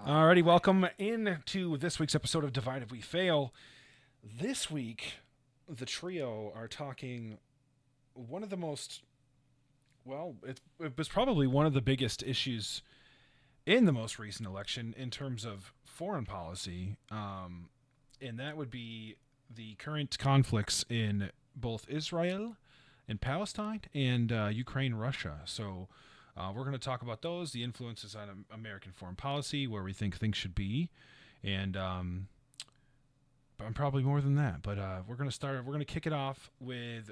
Alrighty, welcome into this week's episode of Divide If We Fail. This week, the trio are talking one of the most, it was probably one of the biggest issues in the most recent election in terms of foreign policy, and that would be the current conflicts in both Israel and Palestine and Ukraine, Russia. So we're going to talk about those, the influences on American foreign policy, where we think things should be, and probably more than that. But we're going to start. We're going to kick it off with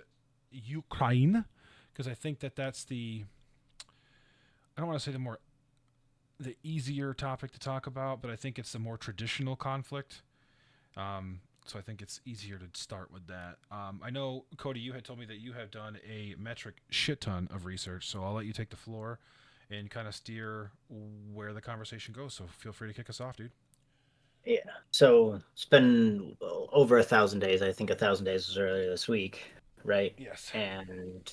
Ukraine, because I think that's the. I don't want to say the easier topic to talk about, but I think it's the more traditional conflict. So I think it's easier to start with that. I know, Cody, you had told me that you have done a metric shit ton of research, so I'll let you take the floor and kind of steer where the conversation goes. So feel free to kick us off, dude. Yeah. So it's been over 1,000 days. I think 1,000 days was earlier this week, right? Yes. And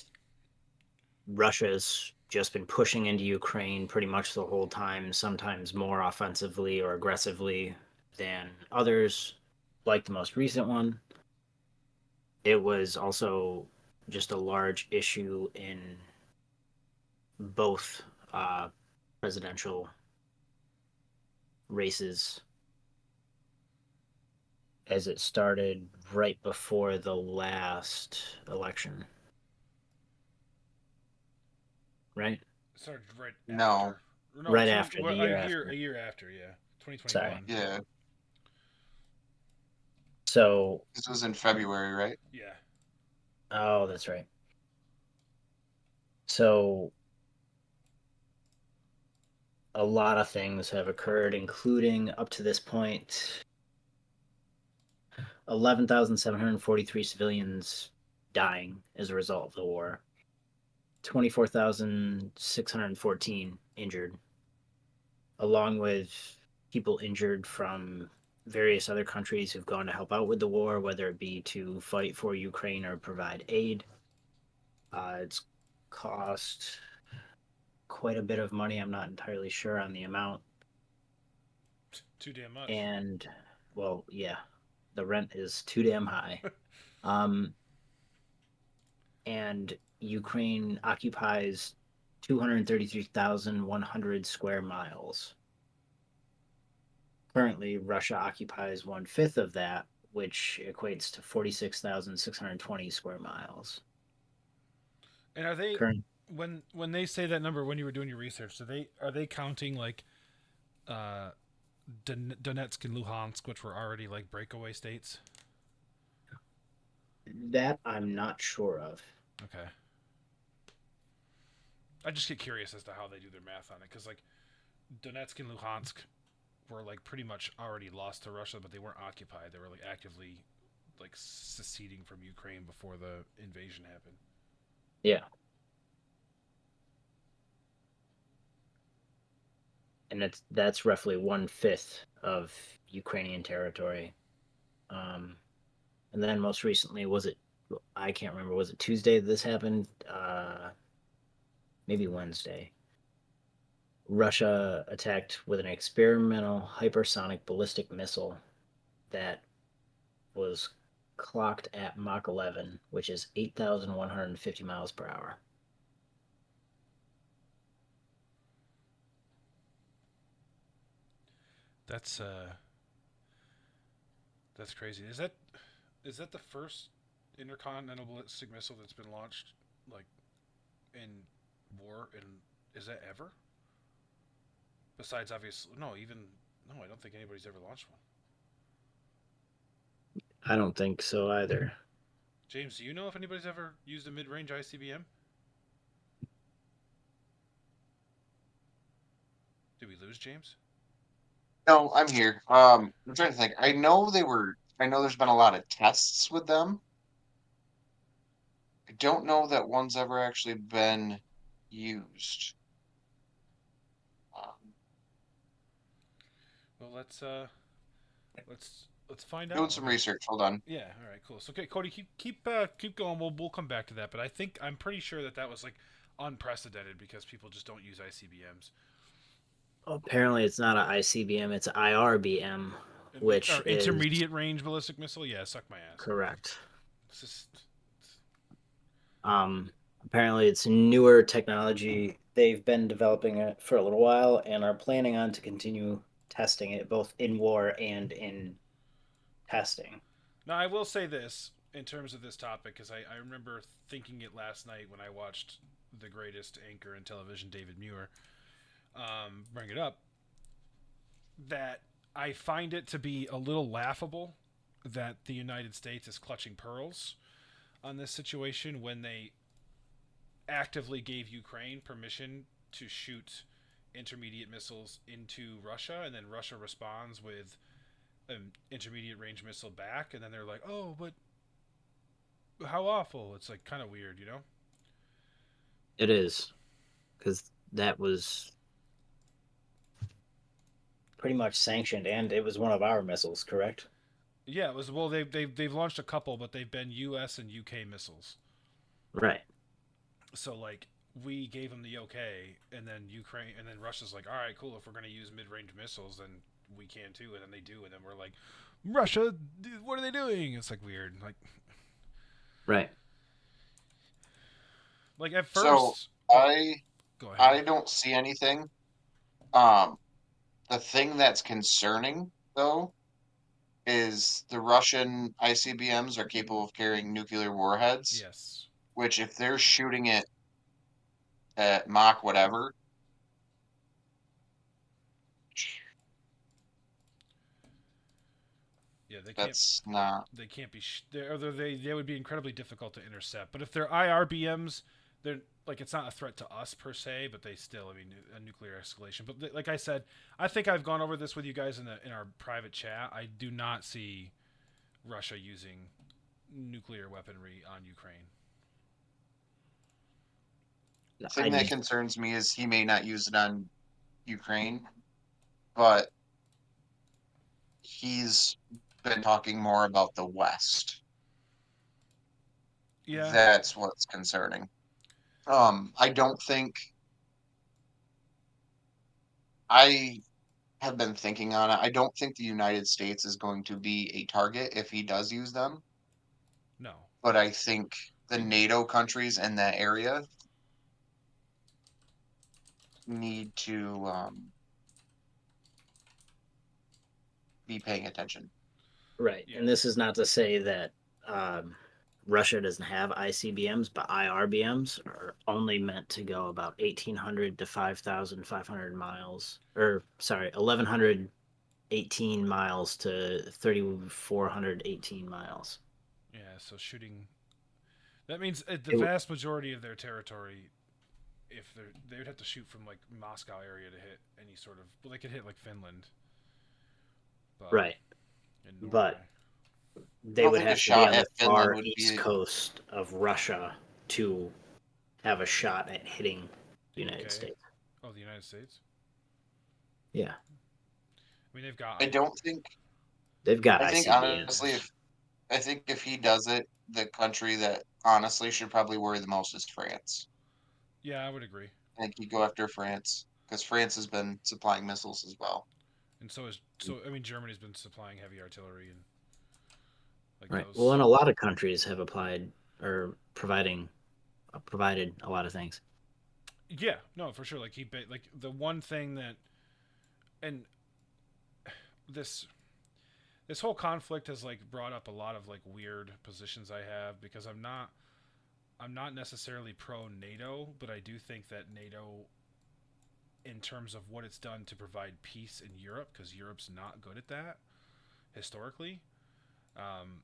Russia's just been pushing into Ukraine pretty much the whole time, sometimes more offensively or aggressively than others, like the most recent one. It was also just a large issue in both presidential races as it started right before the last election, right? It started right No. after. No, Right after the a year year after. a year after, yeah, Sorry. 2021. Yeah. So, This was in February, right? Yeah. oh, that's right. So, a lot of things have occurred, including up to this point, 11,743 civilians dying as a result of the war, 24,614 injured, along with people injured from various other countries who've gone to help out with the war, whether it be to fight for Ukraine or provide aid. It's cost quite a bit of money. I'm not entirely sure on the amount. Too damn much. And, well, yeah, the rent is too damn high. Um, and Ukraine occupies 233,100 square miles. Currently, Russia occupies one fifth of that, which equates to 46,620 square miles. And are they Current when they say that number when you were doing your research? Are they counting like uh, Donetsk and Luhansk, which were already like breakaway states? that I'm not sure of. Okay. I just get curious as to how they do their math on it, because like Donetsk and Luhansk were like pretty much already lost to Russia, but they weren't occupied. They were like actively like seceding from Ukraine before the invasion happened. Yeah, and that's roughly one fifth of Ukrainian territory. Um, and then most recently, was it? I can't remember. Was it Tuesday that this happened? Maybe Wednesday. Russia attacked with an experimental hypersonic ballistic missile that was clocked at Mach 11, which is 8,150 miles per hour. That's that's crazy. Is that the first intercontinental ballistic missile that's been launched like in war? And is that ever? Besides, obviously, no. I don't think anybody's ever launched one. I don't think so either. James, do you know if anybody's ever used a mid-range ICBM? Did we lose James? No, I'm here. I'm trying to think. I know there's been a lot of tests with them. I don't know that one's ever actually been used. Um, Well, let's find Doing out. some Okay. research. Hold on. Yeah. All right. Cool. So, okay, Cody, keep going. We'll come back to that. But I'm pretty sure that was like unprecedented because people just don't use ICBMs. Apparently, it's not an ICBM; it's an IRBM, which Or is intermediate range ballistic missile. Yeah, suck my ass. correct. It's just, Um, Apparently, it's newer technology. They've been developing it for a little while and are planning on to continue testing it both in war and in testing. now, I will say this in terms of this topic, because I remember thinking it last night when I watched the greatest anchor in television, David Muir, bring it up, that I find it to be a little laughable that the United States is clutching pearls on this situation when they actively gave Ukraine permission to shoot intermediate missiles into Russia, and then Russia responds with an intermediate range missile back, and then they're like, "Oh, but how awful!" It's like kind of weird, you know? It is because that was pretty much sanctioned, and it was one of our missiles, correct? Yeah, it was. Well, they've launched a couple, but they've been U.S. and UK missiles. Right. So like we gave them the okay, and then Ukraine, and then Russia's like, all right, cool. If we're gonna use mid-range missiles, then we can too, and then they do, and then we're like, Russia, what are they doing? It's like weird. Right. Like at So first, oh, I go ahead. I don't see anything. Um, the thing that's concerning though is the Russian ICBMs are capable of carrying nuclear warheads, Yes. which if they're shooting it at Mach whatever, Yeah, that's not they can't be they would be incredibly difficult to intercept. But if they're IRBMs, they're like it's not a threat to us per se, but they still, I mean, a nuclear escalation. But like I said, I think I've gone over this with you guys in our private chat. I do not see Russia using nuclear weaponry on Ukraine. the thing that I concerns me is he may not use it on Ukraine, but he's been talking more about the West. Yeah, That's what's concerning. I don't think I have been thinking on it. I don't think the United States is going to be a target if he does use them, no. but I think the NATO countries in that area need to be paying attention. Right. Yeah, And this is not to say that um, Russia doesn't have ICBMs, but IRBMs are only meant to go about 1,800 to 5,500 miles, or sorry, 1,118 miles to 3,418 miles. yeah. So shooting that means the It, vast majority of their territory, if they would have to shoot from like Moscow area to hit any sort of. Well, they could hit like Finland, but right. in But Norway. I they don't would think a have to be shot on the at Finland far would east be coast of Russia to have a shot at hitting the The United UK. States. Oh, the United States. Yeah. I mean, they've got. I don't think They've got I think honestly ICBMs. if I think if he does it, the country that honestly should probably worry the most is France. Yeah, I would agree. I think you go after France because France has been supplying missiles as well. And so is so. I mean, Germany's been supplying heavy artillery and like Right. Well, those. and a lot of countries have applied or provided a lot of things. Yeah, no, for sure. Like like the one thing that and this this whole conflict has like brought up a lot of like weird positions I have because I'm not necessarily pro NATO, but I do think that NATO in terms of what it's done to provide peace in Europe because Europe's not good at that historically. Um,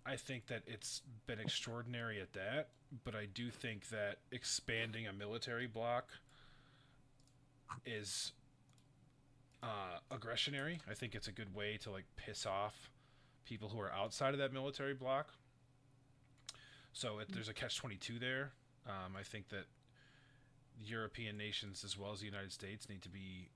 I think that it's been extraordinary at that, but I do think that expanding a military bloc is aggressionary. I think it's a good way to like piss off people who are outside of that military bloc. So there's a catch-22 there. I think that European nations as well as the United States need to be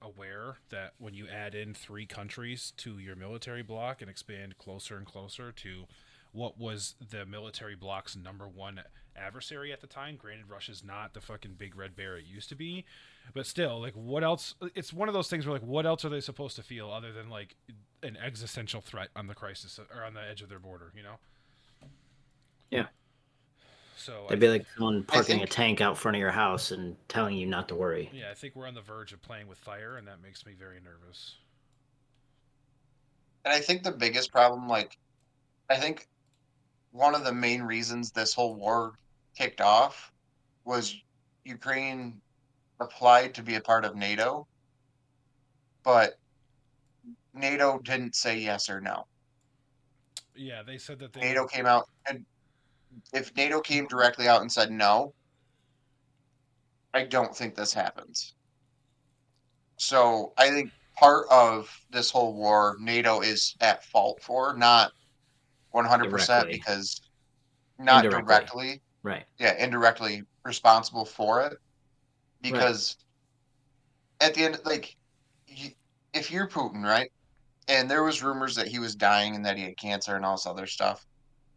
aware that when you add in three countries to your military bloc and expand closer and closer to what was the military bloc's number one adversary at the time. Granted, Russia's not the fucking big red bear it used to be, but still, like, what else? It's one of those things where, like, what else are they supposed to feel other than like an existential threat on the crisis or on the edge of their border? You know. Yeah. So It'd be like someone I parking a think tank out front of your house and telling you not to worry. yeah, I think we're on the verge of playing with fire, and that makes me very nervous. and I think the biggest problem, like I think one of the main reasons this whole war kicked off was Ukraine applied to be a part of NATO, but NATO didn't say yes or no. Yeah, they said that they would. NATO came out, and if NATO came directly out and said no, I don't think this happens. So I think part of this whole war, NATO is at fault for, not 100% Directly. because not Indirectly. directly, Right. yeah, indirectly responsible for it. Right. Because at the end, like, if you're Putin, right, and there was rumors that he was dying and that he had cancer and all this other stuff.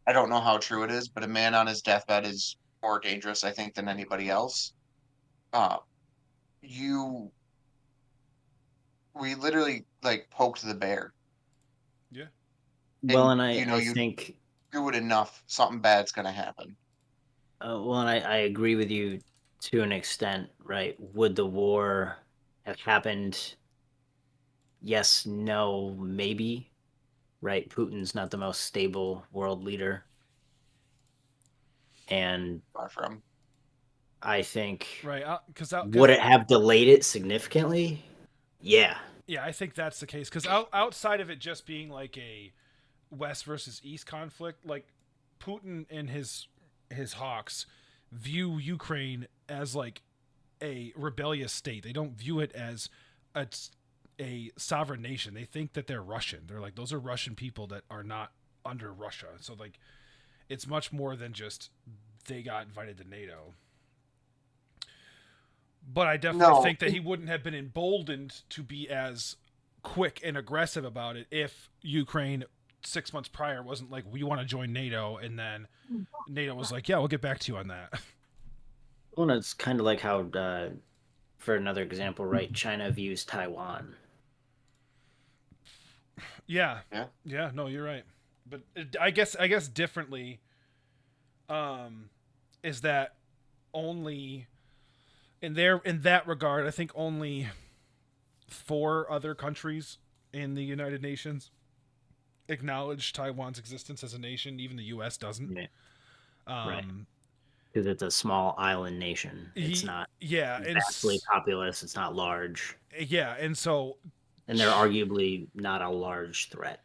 I don't know how true it is, but a man on his deathbed is more dangerous, I think, than anybody else. Uh, you, we literally like poked the bear, Yeah. Well, and and you know, I you think, do it enough, something bad's gonna happen. well, and I agree with you to an extent, right? Would the war have happened? Yes, no, maybe, right? Putin's not the most stable world leader. And Far from. I think, Right, because would it have delayed it significantly? Yeah. yeah, I think that's the case. Because outside of it just being like a West versus East conflict, like Putin and his hawks view Ukraine as like a rebellious state. They don't view it as a a sovereign nation. They think that they're Russian. They're like, those are Russian people that are not under Russia. So like, it's much more than just they got invited to NATO. But I definitely No, think that he wouldn't have been emboldened to be as quick and aggressive about it if Ukraine 6 months prior wasn't like, we want to join NATO, and then NATO was like, yeah, we'll get back to you on that. Well, it's kind of like how, for another example, right? China views Taiwan. Yeah, yeah, yeah, no, you're right. But I guess differently. Is that only in that regard? I think only 4 other countries in the United Nations acknowledge Taiwan's existence as a nation. Even the U.S. doesn't. Yeah. Right. Um, Because it's a small island nation. It's he, not yeah, vastly populous. It's not large. yeah, and so And they're arguably not a large threat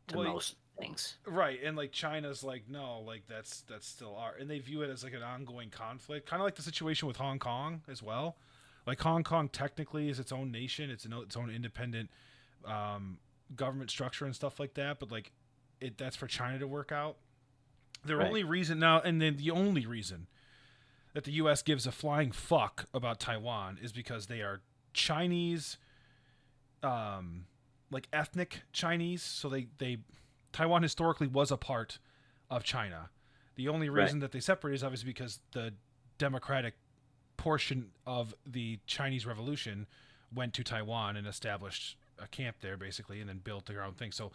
to well, most things. right, and like China's like, no, like that's still our, and they view it as like an ongoing conflict, kind of like the situation with Hong Kong as well. Like Hong Kong technically is its own nation, its own independent um, government structure and stuff like that, but like that's for China to work out. The Right. only reason now, and then the only reason that the U.S. gives a flying fuck about Taiwan is because they are Chinese, like ethnic Chinese. So they Taiwan historically was a part of China. The only Right. reason that they separate is obviously because the democratic portion of the Chinese Revolution went to Taiwan and established a camp there, basically, and then built their own thing. So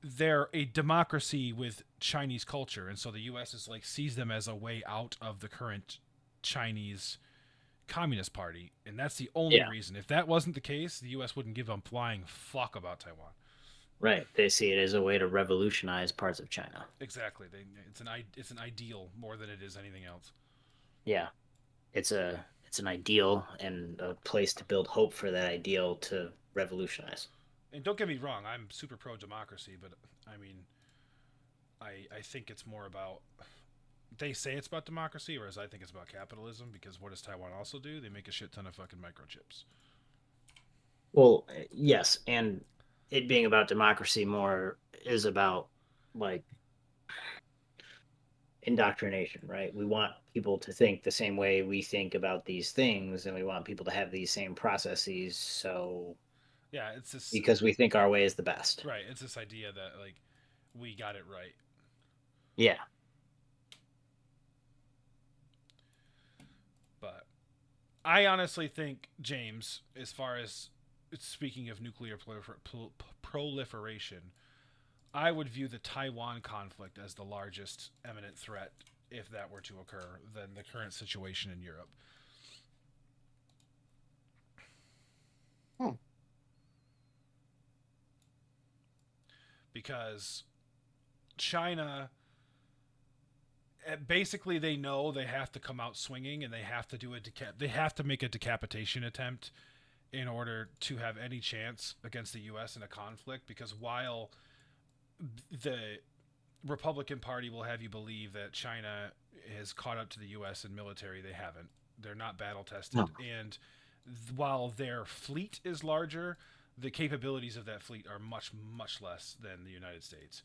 they're a democracy with Chinese culture, and so the U.S. is like sees them as a way out of the current Chinese Communist Party, and that's the only Yeah. reason. If that wasn't the case, the U.S. wouldn't give a flying fuck about Taiwan. Right. They see it as a way to revolutionize parts of China. Exactly. It's an ideal more than it is anything else. Yeah. It's an ideal and a place to build hope for that ideal to revolutionize. And don't get me wrong, I'm super pro democracy, but I mean, I think it's more about they say it's about democracy, whereas I think it's about capitalism. Because what does Taiwan also do? They make a shit ton of fucking microchips. Well, yes, and it being about democracy more is about like indoctrination, right? We want people to think the same way we think about these things, and we want people to have these same processes. So, Yeah, it's this because we think our way is the best. right. It's this idea that like we got it right. Yeah. But I honestly think, James, as far as speaking of nuclear proliferation, I would view the Taiwan conflict as the largest imminent threat, if that were to occur, than the current situation in Europe. Hmm. Because China, basically, they know they have to come out swinging, and they have to do they have to make a decapitation attempt in order to have any chance against the U.S. in a conflict. Because while the Republican Party will have you believe that China has caught up to the U.S. in military, they haven't. They're not battle tested, No. and while their fleet is larger, the capabilities of that fleet are much less than the United States.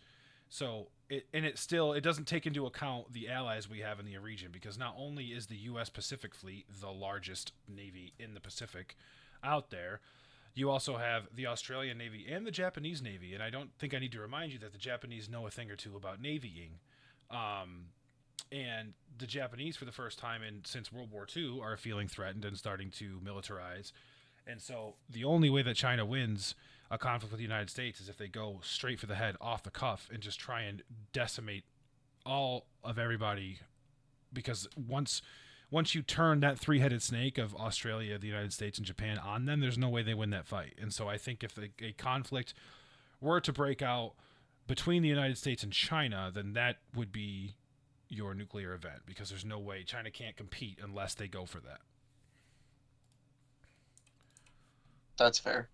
So it doesn't take into account the allies we have in the region, because not only is the U.S. Pacific Fleet the largest navy in the Pacific out there, you also have the Australian Navy and the Japanese Navy, and I don't think I need to remind you that the Japanese know a thing or two about navying. And the Japanese, for the first time since World War II, are feeling threatened and starting to militarize. And so the only way that China wins a conflict with the United States is if they go straight for the head, off the cuff, and just try and decimate all of everybody. Because once you turn that three-headed snake of Australia, the United States, and Japan on them, there's no way they win that fight. And so I think if a conflict were to break out between the United States and China, then that would be your nuclear event, because there's no way China can't compete unless they go for that. That's fair.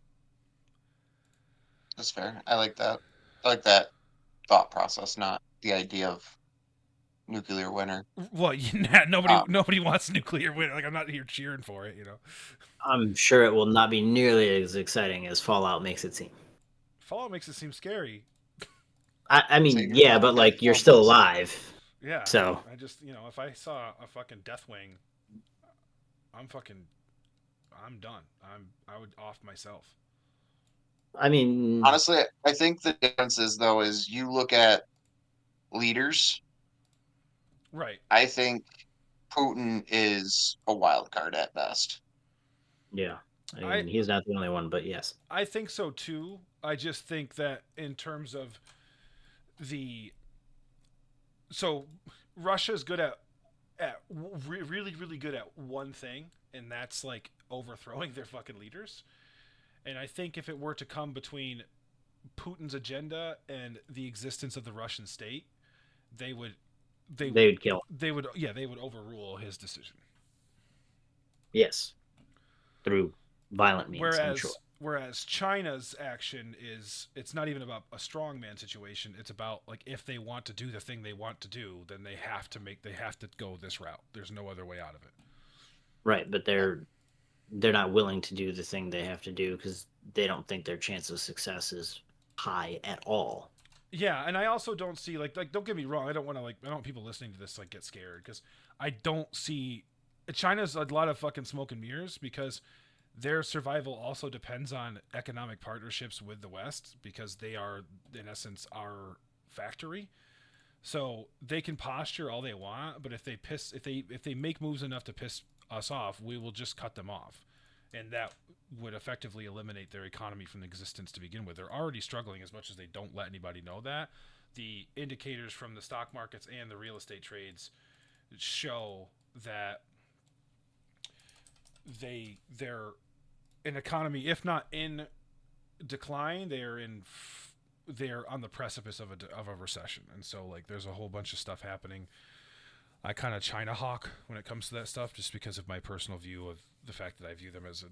That's fair. I like that. I like that thought process, not the idea of nuclear winter. Well, nobody wants nuclear winter. Like, I'm not here cheering for it, you know. I'm sure it will not be nearly as exciting as Fallout makes it seem. Fallout makes it seem scary. I mean, Save your yeah, but podcast like you're for still this. alive. Yeah. So I just, if I saw a fucking Deathwing, I'm done. I would off myself. I mean, Honestly, I think the difference is though is you look at leaders. Right. I think Putin is a wild card at best. yeah. I I mean, he's not the only one, but yes. I think so too. I just think that in terms of the so Russia's good at really good at one thing, and that's like overthrowing their fucking leaders. And I think if it were to come between Putin's agenda and the existence of the Russian state, they would They would kill. they would overrule his decision. Yes. Through violent means, I'm sure. Whereas China's action it's not even about a strongman situation. It's about, like, if they want to do the thing they want to do, then they have to go this route. There's no other way out of it. Right, but they're not willing to do the thing they have to do because they don't think their chance of success is high at all. Yeah, and I also don't see like don't get me wrong. I don't want people listening to this get scared, because I don't see China's a lot of fucking smoke and mirrors, because their survival also depends on economic partnerships with the West, because they are in essence our factory. So they can posture all they want, but if they make moves enough to piss us off, we will just cut them off. And that would effectively eliminate their economy from existence to begin with. They're already struggling as much as they don't let anybody know that. The indicators from the stock markets and the real estate trades show that they're an economy, if not in decline, they're on the precipice of a recession. And so, like, there's a whole bunch of stuff happening. I kind of China hawk when it comes to that stuff, just because of my personal view of the fact that I view them as an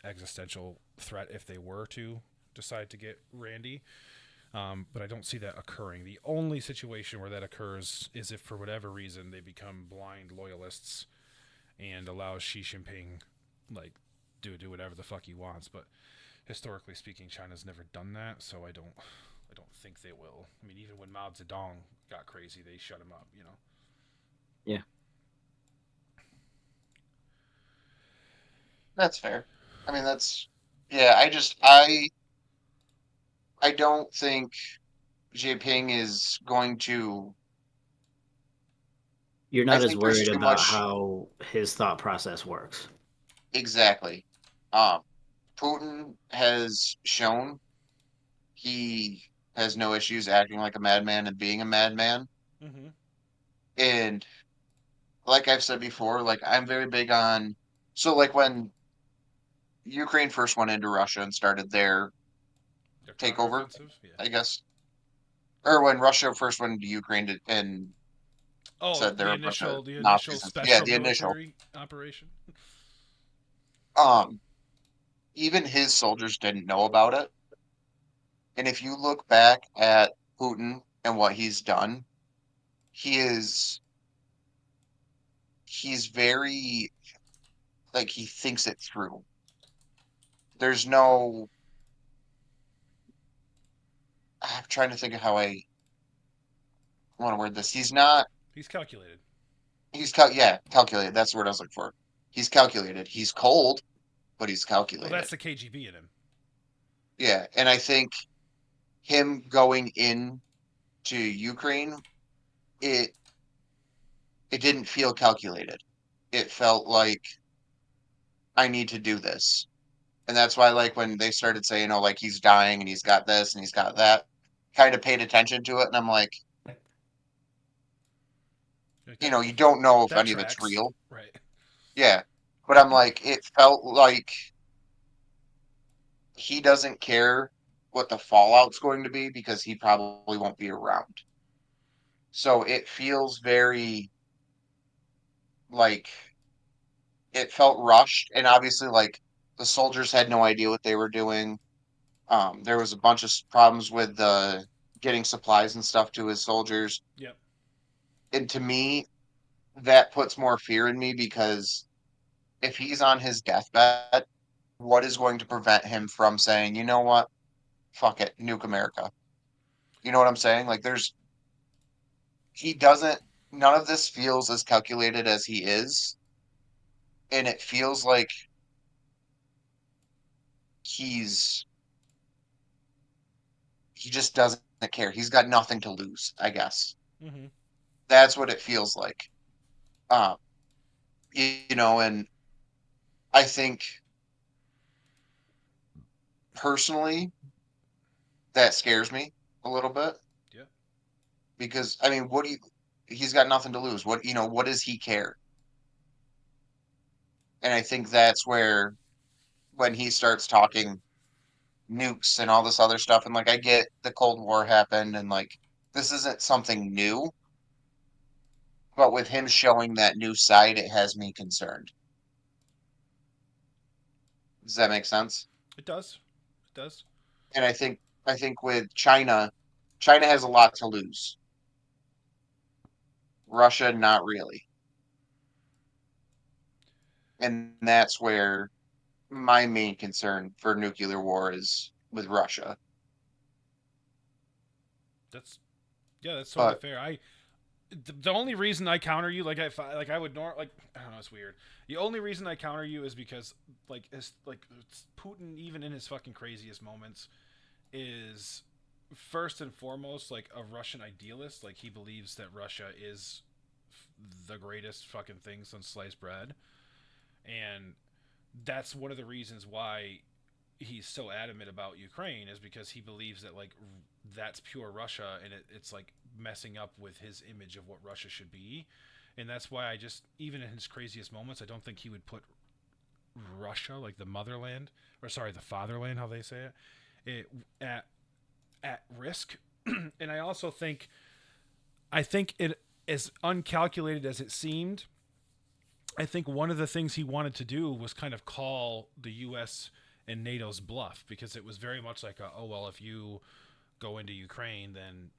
existential threat if they were to decide to get randy. But I don't see that occurring. The only situation where that occurs is if, for whatever reason, they become blind loyalists and allow Xi Jinping, like, do whatever the fuck he wants. But historically speaking, China's never done that, so I don't think they will. I mean, even when Mao Zedong got crazy, they shut him up, Yeah. That's fair. I mean, I don't think Jinping is going to You're I not as think there's worried too about much. how his thought process works. Exactly. Um, Putin has shown he has no issues acting like a madman and being a madman. Mm-hmm. And like I've said before, like I'm very big on. So like when Ukraine first went into Russia and started their Their takeover, counteroffensive, yeah. I guess, or when Russia first went into Ukraine and Oh, said there the were a bunch of initial Nazis and stuff. Yeah, special the initial. military operation. Um, Even his soldiers didn't know about it. And if you look back at Putin and what he's done, he is he's very like he thinks it through. There's no I'm trying to think of how I want to word this. He's not He's calculated. yeah, calculated. That's the word I was looking for. He's calculated. He's cold, but he's Well, calculated. that's the KGB in him. Yeah, and I think him going in to Ukraine, it it didn't feel calculated. It felt like I need to do this. And that's why like when they started saying, oh, like he's dying and he's got this and he's got that, kind of paid attention to it and I'm like, Like you don't know if that any of it's tracks, real. right? Yeah. But I'm like, it felt like he doesn't care what the fallout's going to be because he probably won't be around. So it feels very like it felt rushed and obviously like the soldiers had no idea what they were doing. There was a bunch of problems with getting supplies and stuff to his soldiers. Yep. And to me, that puts more fear in me because if he's on his deathbed, what is going to prevent him from saying, you know what, fuck it, nuke America? You know what I'm saying? Like, he doesn't, none of this feels as calculated as he is. And it feels like he's, he just doesn't care. He's got nothing to lose, I guess. Mm-hmm. That's what it feels like. Um, and I think personally, that scares me a little bit Yeah. because I mean, he's got nothing to lose. What does he care? And I think that's where when he starts talking nukes and all this other stuff, and like I get the Cold War happened, and like this isn't something new, but with him showing that new side, it has me concerned. Does that make sense? It does. It does. And I think with China, China has a lot to lose. Russia, not really. And that's where my main concern for nuclear war is with Russia. That's yeah. That's totally But fair. The only reason I counter you, like I would like I don't know, it's weird. The only reason I counter you is because it's Putin, even in his fucking craziest moments, is first and foremost like a Russian idealist. Like he believes that Russia is the greatest fucking thing since sliced bread, and that's one of the reasons why he's so adamant about Ukraine is because he believes that like that's pure Russia and it's like messing up with his image of what Russia should be. And that's why I just, even in his craziest moments, I don't think he would put Russia, like the motherland, or sorry, the fatherland, how they say it at risk. And I also I think it, as uncalculated as it seemed, I think one of the things he wanted to do was kind of call the U.S. and NATO's bluff because it was very much like, oh well, if you go into Ukraine, then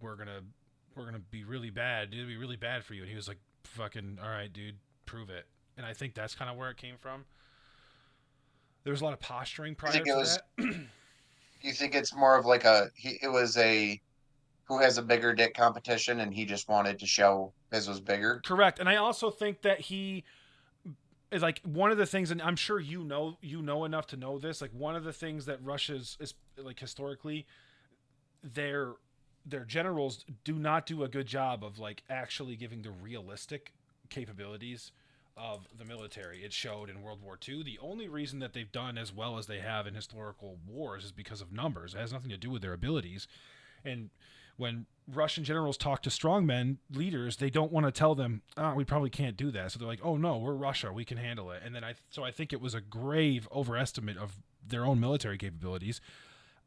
we're gonna be really bad. It'll be really bad for you. And he was like, fucking, all right, dude, prove it. And I think that's kind of where it came from. There was a lot of posturing I prior think it to was. that. You think it's more of like it was a who has a bigger dick competition, and he just wanted to show his was bigger. Correct. And I also think that he is like one of the things, and I'm sure you know enough to know this. Like one of the things that Russia's is like historically, their their generals do not do a good job of like actually giving the realistic capabilities of the military. It showed in World War II. The only reason that they've done as well as they have in historical wars is because of numbers. It has nothing to do with their abilities. And when Russian generals talk to strongmen leaders, they don't want to tell them, we probably can't do that. So they're like, oh no, we're Russia, we can handle it. And then I think it was a grave overestimate of their own military capabilities.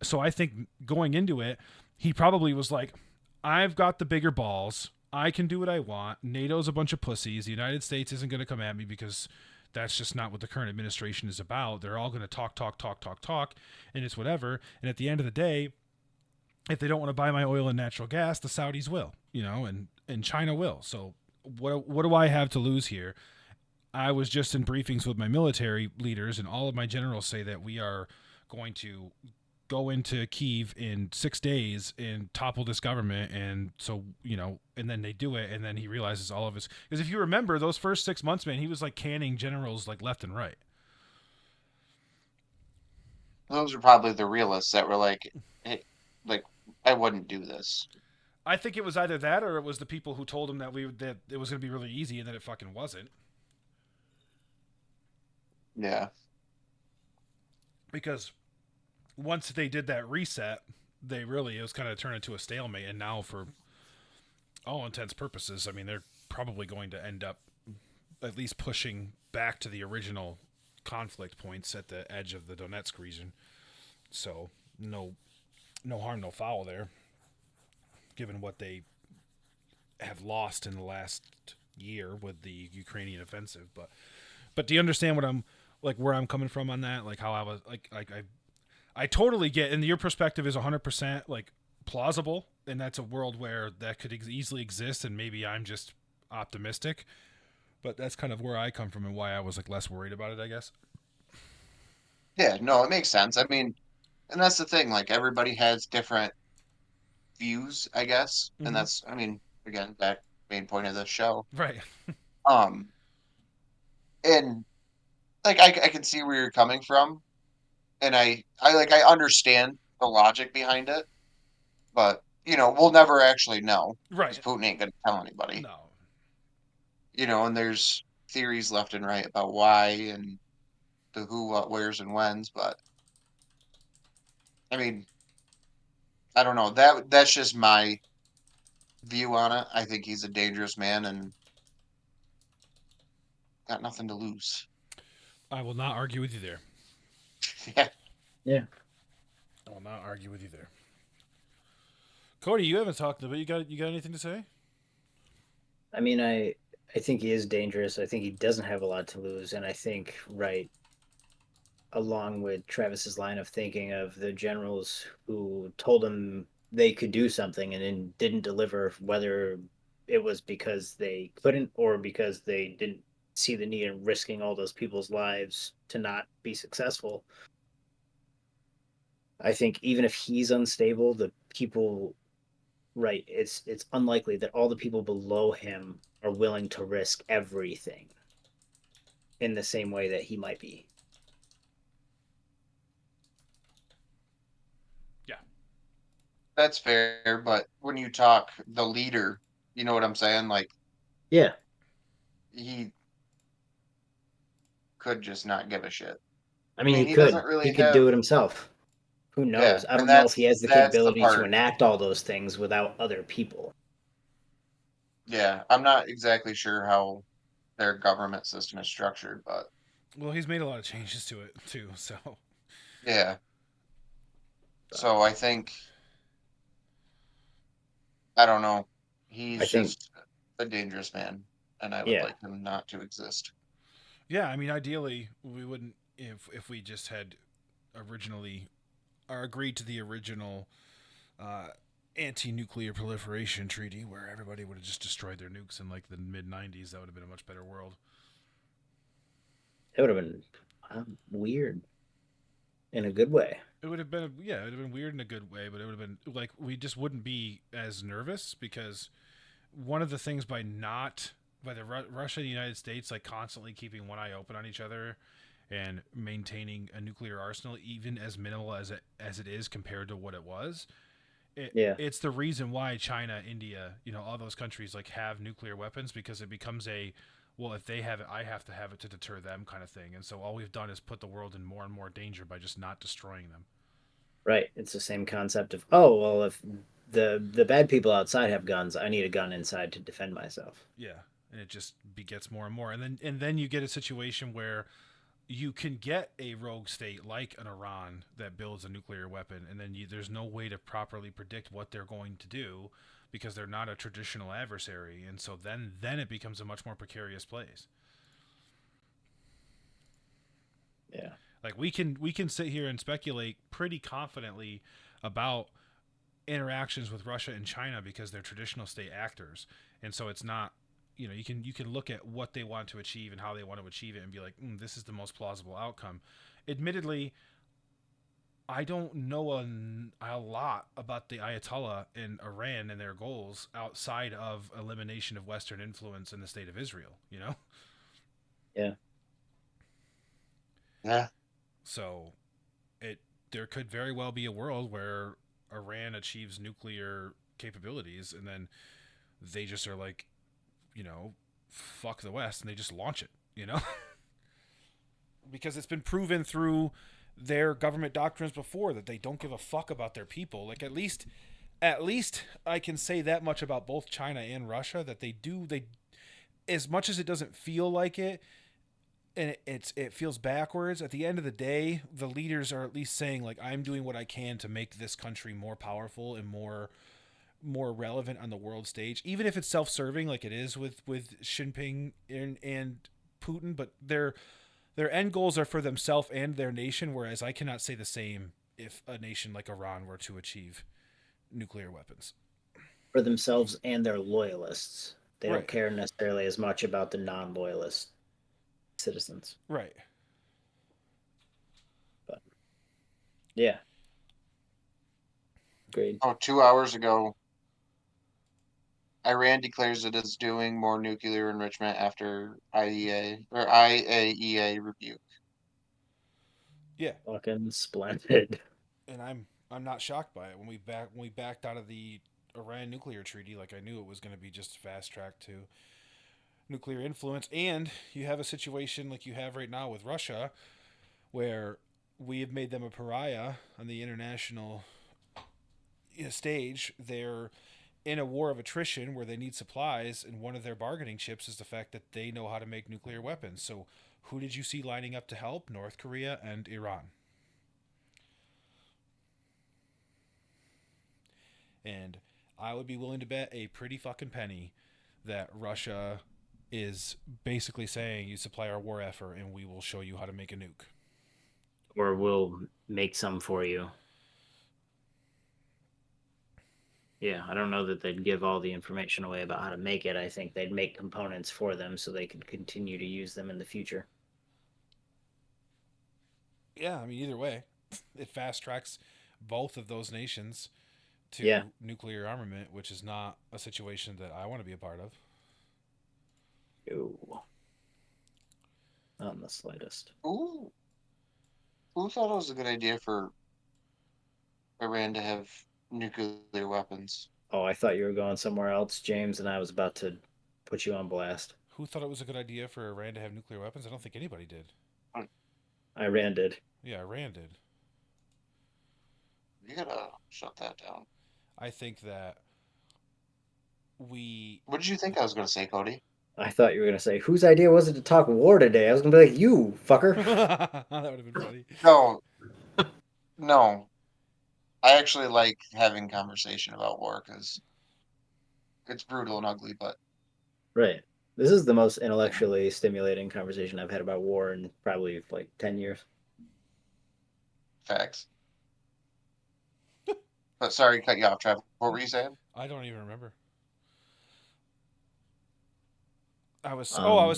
So I think going into it, he probably was like, I've got the bigger balls. I can do what I want. NATO's a bunch of pussies. The United States isn't going to come at me because that's just not what the current administration is about. They're all going to talk, and it's whatever. And at the end of the day, if they don't want to buy my oil and natural gas, the Saudis will, and China will. So what do I have to lose here? I was just in briefings with my military leaders, and all of my generals say that we are going to go into Kyiv in 6 days and topple this government. And so, and then they do it. And then he realizes all of his, because if you remember those first 6 months, man, he was like canning generals like left and right. Those are probably the realists that were like, hey, like, I wouldn't do this. I think it was either that or it was the people who told him that that it was going to be really easy and then it fucking wasn't. Yeah. Because once they did that reset, it was kind of turned into a stalemate. And now, for all intents purposes, I mean, they're probably going to end up at least pushing back to the original conflict points at the edge of the Donetsk region. So no harm, no foul there, given what they have lost in the last year with the Ukrainian offensive. But do you understand what I'm like, where I'm coming from on that? Like how I was I totally get, and your perspective is 100% like plausible, and that's a world where that could easily exist, and maybe I'm just optimistic, but that's kind of where I come from and why I was like less worried about it, I guess. Yeah, no, it makes sense. I mean, and that's the thing, like everybody has different views, I guess. And Mm-hmm. that's, I mean, again, that main point of the show. Right. Um, and like I can see where you're coming from, and I understand the logic behind it, but we'll never actually know because Right. Putin ain't gonna tell anybody. No. And there's theories left and right about why and the who, what, where's, and when's, but I mean, I don't know. That's just my view on it. I think he's a dangerous man and got nothing to lose. I will not argue with you there. Yeah. Yeah. I will not argue with you there. Cody, you haven't talked about, you got anything to say? I mean, I think he is dangerous. I think he doesn't have a lot to lose, and I think right along with Travis's line of thinking of the generals who told him they could do something and then didn't deliver, whether it was because they couldn't or because they didn't see the need in risking all those people's lives to not be successful. I think even if he's unstable, the people right, it's unlikely that all the people below him are willing to risk everything in the same way that he might be. Yeah. That's fair, but when you talk the leader, you know what I'm saying? Like Yeah. he could just not give a shit. I I mean, mean, he he could. doesn't really He could have. do it himself. Who Yeah, knows? I and don't know if he has the that's the capability to part. enact all those things without other people. Yeah, I'm not exactly sure how their government system is structured, but Well, he's made a lot of changes to it too, so. yeah. So I think I don't know. I He's think, just a dangerous man, and I would yeah, like him not to exist. Yeah, I mean, ideally, we wouldn't, if we just had originally, or agreed to the original uh, anti-nuclear proliferation treaty, where everybody would have just destroyed their nukes in like the mid '90s. That would have been a much better world. it would have been weird in a good way. It would have been, yeah, it would have been weird in a good way, but it would have been like we just wouldn't be as nervous because one of the things by the Russia and the United States like constantly keeping one eye open on each other and maintaining a nuclear arsenal, even as minimal as it is compared to what it was, Yeah. It's the reason why China, India, all those countries like have nuclear weapons, because it becomes well, if they have it, I have to have it to deter them kind of thing. And so all we've done is put the world in more and more danger by just not destroying them. Right. It's the same concept of, oh, well, if the bad people outside have guns, I need a gun inside to defend myself. Yeah, and it just begets more and more, and then you get a situation where you can get a rogue state like an Iran that builds a nuclear weapon, and then there's no way to properly predict what they're going to do because they're not a traditional adversary, and so then it becomes a much more precarious place. Yeah. Like we can sit here and speculate pretty confidently about interactions with Russia and China because they're traditional state actors, and so it's not. You can look at what they want to achieve and how they want to achieve it and be like, this is the most plausible outcome. Admittedly, I don't know a lot about the Ayatollah in Iran and their goals outside of elimination of Western influence in the state of Israel. Yeah. Yeah. So there could very well be a world where Iran achieves nuclear capabilities and then they just are like, fuck the West, and they just launch it, because it's been proven through their government doctrines before that they don't give a fuck about their people. Like, at least I can say that much about both China and Russia, that they as much as it doesn't feel like it, and it feels backwards, at the end of the day, the leaders are at least saying, like, I'm doing what I can to make this country more powerful and more relevant on the world stage, even if it's self-serving like it is with Xi Jinping and Putin. But their end goals are for themselves and their nation, whereas I cannot say the same if a nation like Iran were to achieve nuclear weapons. For themselves and their loyalists. They don't Right. care necessarily as much about the non-loyalist citizens. Right. But yeah. Agreed. 2 hours ago, Iran declares it is doing more nuclear enrichment after IAEA review. Yeah. Fucking splendid. And I'm not shocked by it. When we backed out of the Iran nuclear treaty, like, I knew it was going to be just fast track to nuclear influence. And you have a situation like you have right now with Russia, where we have made them a pariah on the international stage. They're in a war of attrition where they need supplies, and one of their bargaining chips is the fact that they know how to make nuclear weapons. So who did you see lining up to help? North Korea and Iran. And I would be willing to bet a pretty fucking penny that Russia is basically saying, you supply our war effort and we will show you how to make a nuke. Or we'll make some for you. Yeah, I don't know that they'd give all the information away about how to make it. I think they'd make components for them so they could continue to use them in the future. Yeah, I mean, either way, it fast tracks both of those nations to nuclear armament, which is not a situation that I want to be a part of. Ooh. Not in the slightest. Ooh. Who thought it was a good idea for Iran to have nuclear weapons? Oh, I thought you were going somewhere else, James, and I was about to put you on blast. Who thought it was a good idea for Iran to have nuclear weapons? I don't think anybody did. Iran did. Yeah, Iran did. You gotta shut that down. I think that we... What did you think I was gonna say, Cody? I thought you were going to say, whose idea was it to talk war today? I was going to be like, you, fucker. That would have been funny. No. I actually like having conversation about war because it's brutal and ugly, but... Right. This is the most intellectually stimulating conversation I've had about war in probably like 10 years. Facts. But sorry, cut you off, Trev. What were you saying? I don't even remember. I was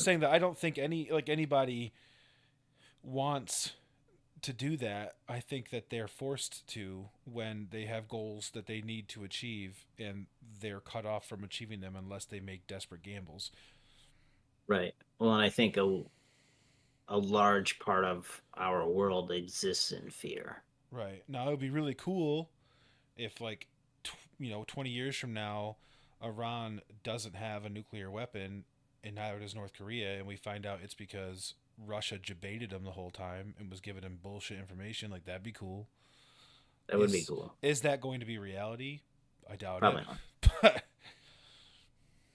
saying that I don't think anybody wants to do that. I think that they're forced to when they have goals that they need to achieve, and they're cut off from achieving them unless they make desperate gambles. Right. Well, and I think a large part of our world exists in fear. Right. Now, it would be really cool if, like, 20 years from now, Iran doesn't have a nuclear weapon, and neither does North Korea, and we find out it's because Russia debated them the whole time and was giving them bullshit information, like that'd be cool. That would be Is cool. is that going to be reality? I doubt Probably it. not. But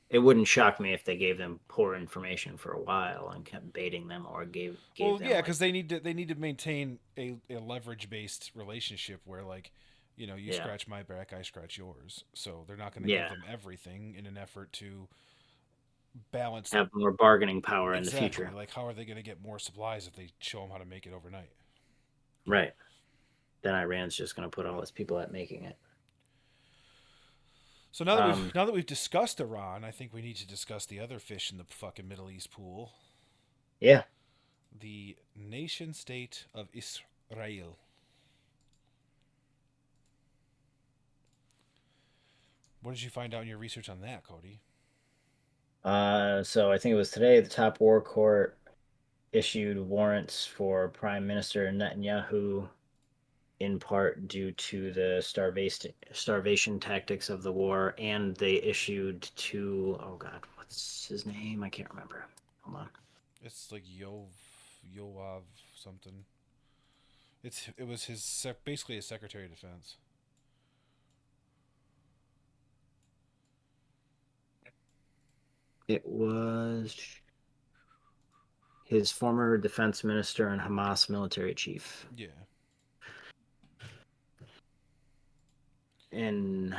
It wouldn't shock me if they gave them poor information for a while and kept baiting them, or gave well, them yeah, like, because they need to maintain a leverage based relationship where like, you yeah, scratch my back, I scratch yours. So they're not going to give yeah, them everything in an effort to balance. have more bargaining power in the Exactly. future. Like, how are they going to get more supplies if they show them how to make it overnight? Right. Then Iran's just going to put all its people at making it. So now that we've Um, now that we've discussed Iran, I think we need to discuss the other fish in the fucking Middle East pool, yeah. the nation state of Israel. What did you find out in your research on that, Cody? So I think it was today the top war court issued warrants for Prime Minister Netanyahu, in part due to the starvation tactics of the war, and they issued to, oh god, what's his name? I can't remember. Hold on. It's like Yoav something. It was basically his Secretary of Defense. It was his former defense minister and Hamas military chief. Yeah. In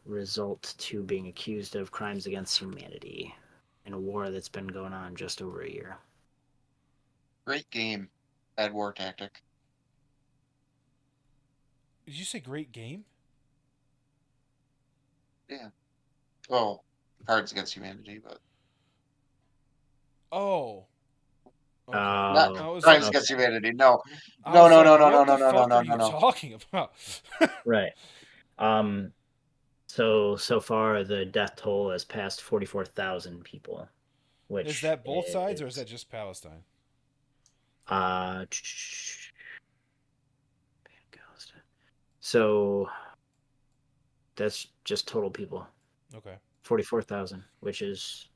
result to being accused of crimes against humanity in a war that's been going on just over a year. Great game. Bad war tactic. Did you say great game? Yeah. Well, Cards Against Humanity, but Oh. Okay. not Oh, I was Crimes like, Against okay. Humanity. No. I No, was no, like, no, no, no, what no, the no, no, fuck no, are no, you no. talking about? Right. So far the death toll has passed 44,000 people, Is which that both sides or is is that just Palestine? uh so that's just total people. Okay. 44,000, which is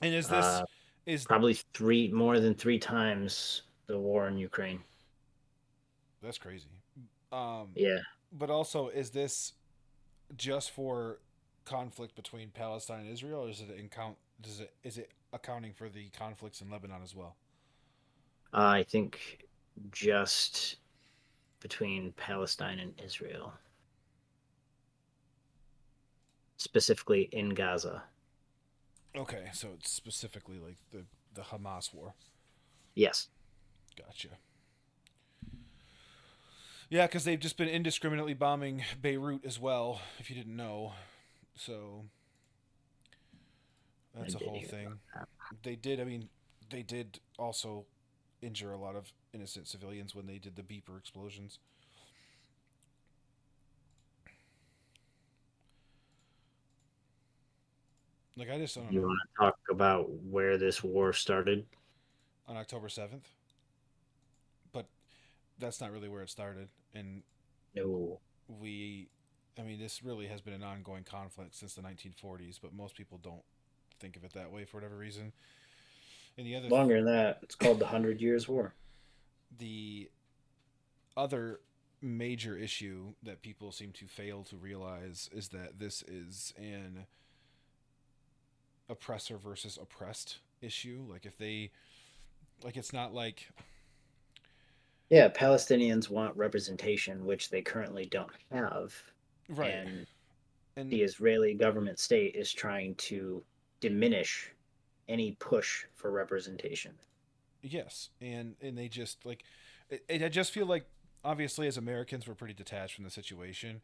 And is this uh is probably more than 3 times the war in Ukraine. that's crazy. Um, Yeah. but also, is this just for conflict between Palestine and Israel, or is it is it accounting for the conflicts in Lebanon as well? I think just between Palestine and Israel, specifically in Gaza. Okay, so it's specifically like the Hamas war. Yes. Gotcha. Yeah, because they've just been indiscriminately bombing Beirut as well. If you didn't know, so I that's a did whole hear thing. about They did. I mean, they did also injure a lot of innocent civilians when they did the beeper explosions. Like, I just that. don't You know. want to talk about where this war started? On October 7th, but that's not really where it started. And No. we, I mean, this really has been an ongoing conflict since the 1940s, but most people don't think of it that way for whatever reason. And Longer than that. It's called the 100 Years' War. the other major issue that people seem to fail to realize is that this is an oppressor versus oppressed issue. Like, if they, like, it's not like, Yeah, Palestinians want representation, which they currently don't have. right. And And the Israeli government state is trying to diminish any push for representation. yes, and they just like, I just feel like obviously as Americans we're pretty detached from the situation,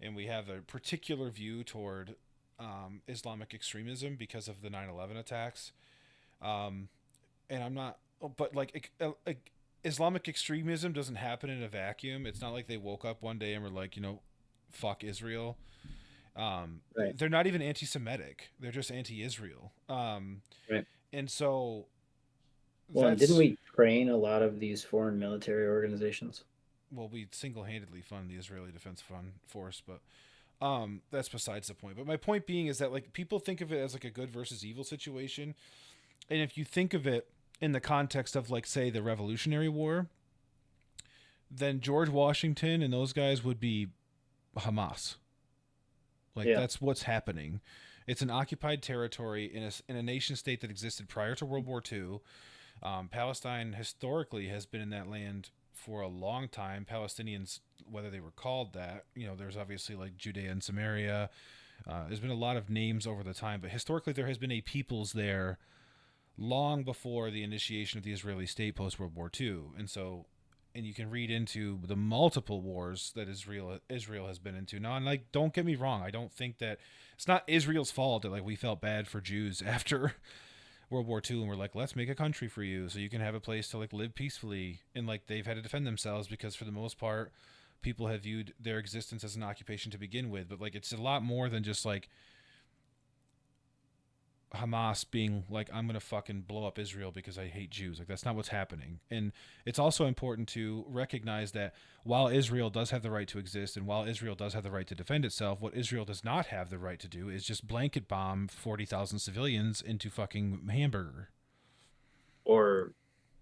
and we have a particular view toward Islamic extremism because of the 9/11 attacks. Um, and I'm not, but like, Islamic extremism doesn't happen in a vacuum. It's not like they woke up one day and were like, fuck Israel. Right. They're not even anti-Semitic. They're just anti-Israel. Right. And so Well, and didn't that's, we train a lot of these foreign military organizations? well, we single-handedly fund the Israeli Defense Fund Force, but That's besides the point. But my point being is that like people think of it as like a good versus evil situation, and if you think of it in the context of like say the Revolutionary War, then George Washington and those guys would be Hamas. Like Yeah. that's what's happening. It's an occupied territory in a nation state that existed prior to World War II. Palestine historically has been in that land for a long time. Palestinians, whether they were called that, there's obviously like Judea and Samaria. There's been a lot of names over the time, but historically there has been a peoples there long before the initiation of the Israeli state post World War II. And you can read into the multiple wars that Israel has been into. Now, and like, don't get me wrong, I don't think that it's not Israel's fault that like we felt bad for Jews after World War II and we're like, let's make a country for you so you can have a place to like live peacefully. And like they've had to defend themselves because for the most part, people have viewed their existence as an occupation to begin with. But like, it's a lot more than just like Hamas being like, I'm gonna fucking blow up Israel because I hate Jews. Like that's not what's happening. And it's also important to recognize that while Israel does have the right to exist and while Israel does have the right to defend itself, what Israel does not have the right to do is just blanket bomb 40,000 civilians into fucking Hamburger. Or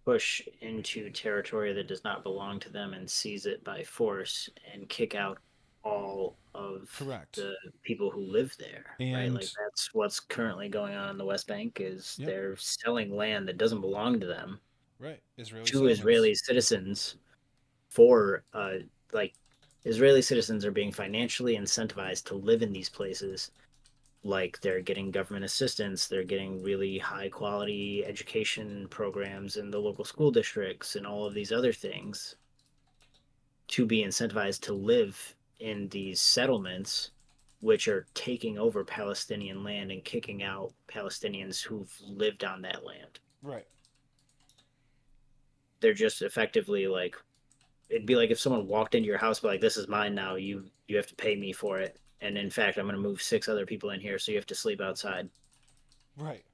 push into territory that does not belong to them and seize it by force and kick out all of Correct. the people who live there, right? And Like that's what's currently going on in the West Bank is yep, they're selling land that doesn't belong to them right. Israeli to settlements. Israeli citizens for like Israeli citizens are being financially incentivized to live in these places, like they're getting government assistance, they're getting really high quality education programs in the local school districts and all of these other things to be incentivized to live in these settlements which are taking over Palestinian land and kicking out Palestinians who've lived on that land. Right. They're just effectively like it'd be like if someone walked into your house, but like, this is mine now. You have to pay me for it. And in fact, I'm going to move 6 other people in here, so you have to sleep outside. Right.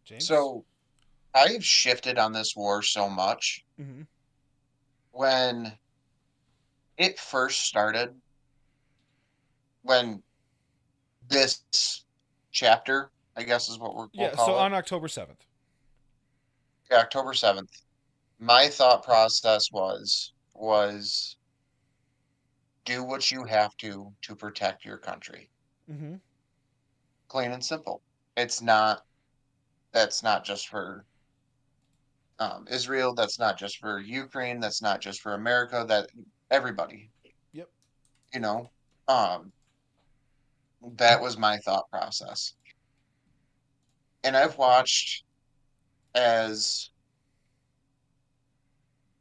James? So I've shifted on this war so much. Mm-hmm. When it first started, when this chapter, I guess is what we'll Yeah, so call it, on October 7th. October 7th, my thought process was do what you have to protect your country. Mm-hmm. Plain and simple. It's not that's not just for Israel. That's not just for Ukraine. That's not just for America. That everybody, Yep. you know, um, that was my thought process. And I've watched as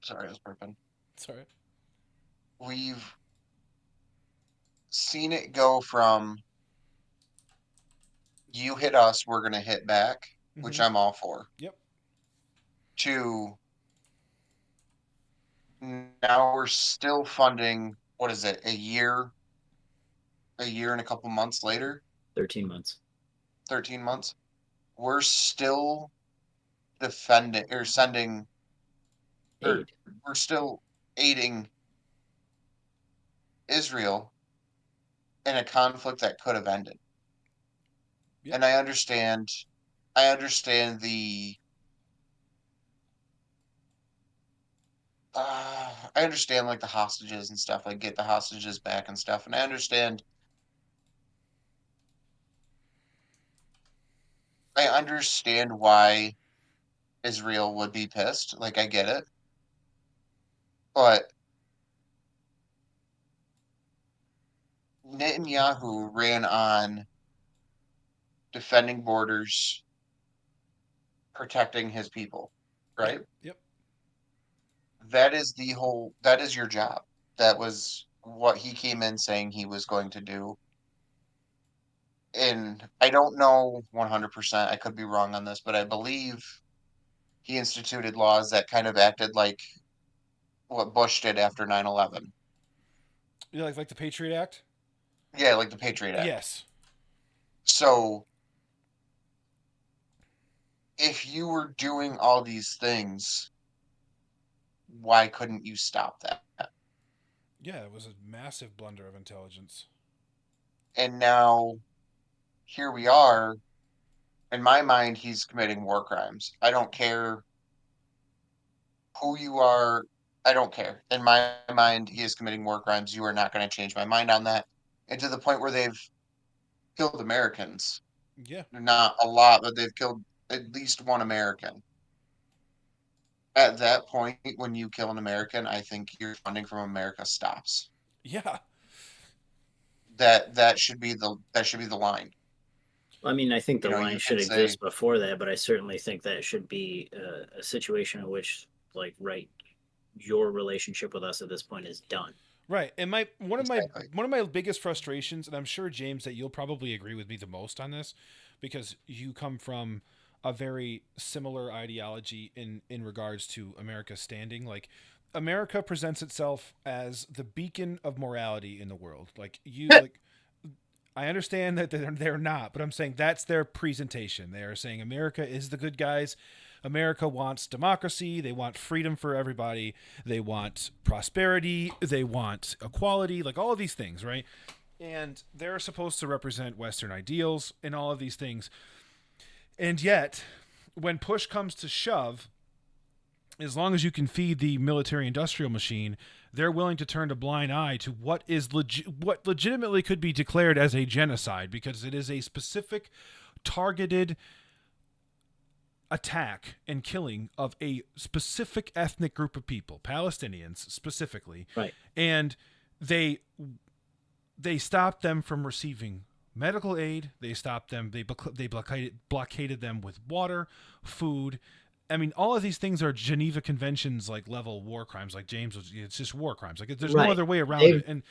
sorry, I was burping. Sorry. We've seen it go from you hit us, we're gonna hit back, which Mm-hmm. I'm all for, Yep. to now we're still funding what is it, a year and a couple months later, 13 months. 13 months, we're still defending or sending or Aid. we're still aiding Israel in a conflict that could have ended. Yep. And I understand I understand like the hostages and stuff, like get the hostages back and stuff. And I understand why Israel would be pissed. Like I get it. But Netanyahu ran on defending borders, protecting his people, Yep. right? Yep. That is your job. That was what he came in saying he was going to do. And I don't know 100%, I could be wrong on this, but I believe he instituted laws that kind of acted like what Bush did after 9/11. You like the Patriot Act? Yeah, like the Patriot Act. Yes. So if you were doing all these things, why couldn't you stop that? Yeah, it was a massive blunder of intelligence. And now here we are. In my mind, he's committing war crimes. I don't care who you are. I don't care. In my mind, he is committing war crimes. You are not going to change my mind on that. And to the point where they've killed Americans. Yeah. Not a lot, but they've killed at least one American. At that point, when you kill an American, I think your funding from America stops. Yeah. That should be the line. I mean, I think the You line can should say exist before that, but I certainly think that should be a situation in which, like, right, your relationship with us at this point is done. Right. And my one of my exactly. one of my biggest frustrations, and I'm sure James that you'll probably agree with me the most on this, because you come from a very similar ideology in regards to America's standing. Like America presents itself as the beacon of morality in the world. Like you like I understand that they're not, but I'm saying that's their presentation. They are saying America is the good guys. America wants democracy. They want freedom for everybody. They want prosperity. They want equality, like all of these things, right? And they're supposed to represent Western ideals and all of these things. And yet, when push comes to shove, as long as you can feed the military industrial machine, they're willing to turn a blind eye to what legitimately could be declared as a genocide because it is a specific targeted attack and killing of a specific ethnic group of people, Palestinians specifically. Right. And they stopped them from receiving medical aid. They stopped them. They blockaded them with water, food. I mean, all of these things are Geneva Conventions like level war crimes. Like James was, it's just war crimes. Like there's no Right. other way around They've it. And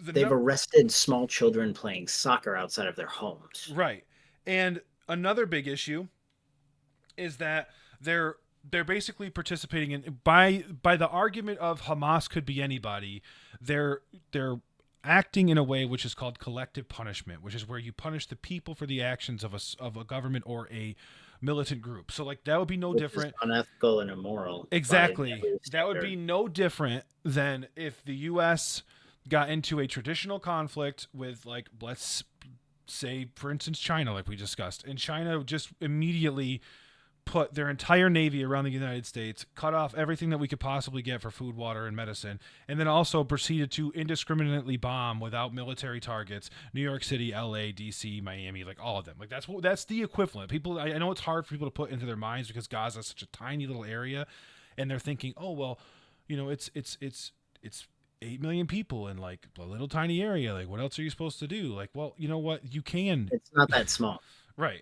they've arrested small children playing soccer outside of their homes. right. And another big issue is that they're basically participating in by the argument of Hamas could be anybody. They're acting in a way which is called collective punishment, which is where you punish the people for the actions of a government or a militant group. So like that would be no Which different. is unethical and immoral. Exactly. That would be no different than if the US got into a traditional conflict with like let's say for instance China like we discussed. And China just immediately put their entire navy around the United States, cut off everything that we could possibly get for food, water, and medicine, and then also proceeded to indiscriminately bomb without military targets New York City, L.A., D.C., Miami, like all of them. Like that's the equivalent. People, I know it's hard for people to put into their minds because Gaza is such a tiny little area, and they're thinking, oh well, it's 8 million people in like a little tiny area. Like what else are you supposed to do? Like, well, you know what, you can. It's not that small. Right.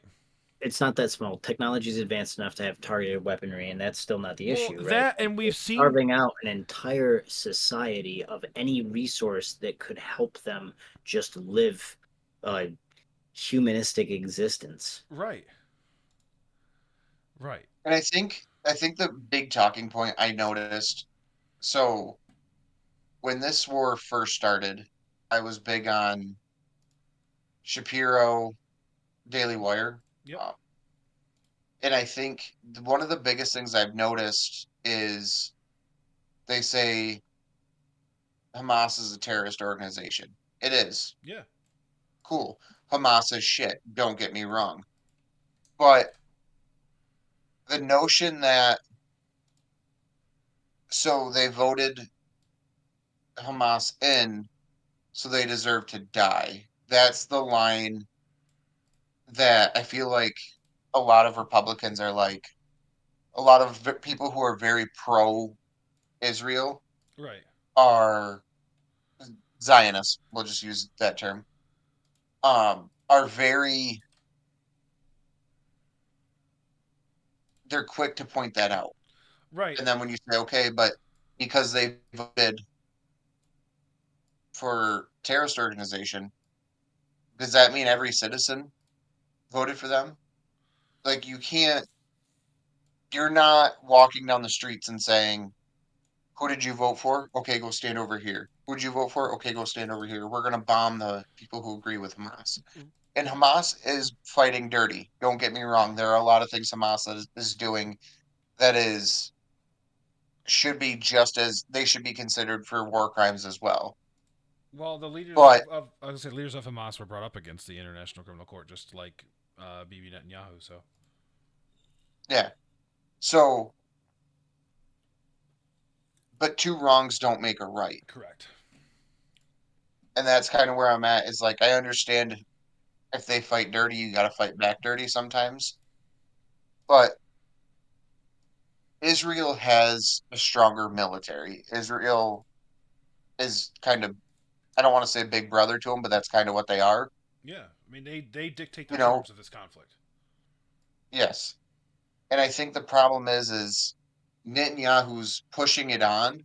It's not that small. Technology is advanced enough to have targeted weaponry, and that's still not the issue, right? That and we've seen carving out an entire society of any resource that could help them just live a humanistic existence. right. Right. And I think the big talking point I noticed. So when this war first started, I was big on Shapiro, Daily Wire. Yep. And I think one of the biggest things I've noticed is they say Hamas is a terrorist organization. It is. Yeah. Cool. Hamas is shit. Don't get me wrong. But the notion that so they voted Hamas in, so they deserve to die. That's the line that I feel like a lot of Republicans are like, a lot of people who are very pro Israel Right. are Zionists, we'll just use that term, are very, they're quick to point that out. Right. And then when you say, okay, but because they voted for terrorist organization, does that mean every citizen voted for them? Like you can't, you're not walking down the streets and saying, who did you vote for? Okay, go stand over here. Who did you vote for? Okay, go stand over here. We're gonna bomb the people who agree with Hamas. And Hamas is fighting dirty. Don't get me wrong. There are a lot of things Hamas is doing that is should be they should be considered for war crimes as well. Well, the leaders But I was gonna say leaders of Hamas were brought up against the International Criminal Court, just like Bibi Netanyahu. So yeah, so but two wrongs don't make a right, correct. and that's kind of where I'm at. Is like I understand if they fight dirty, you got to fight back dirty sometimes, but Israel has a stronger military. Israel is kind of, I don't want to say big brother to them, but that's kind of what they are. Yeah, I mean they dictate the You know, terms of this conflict. yes. And I think the problem is Netanyahu's pushing it on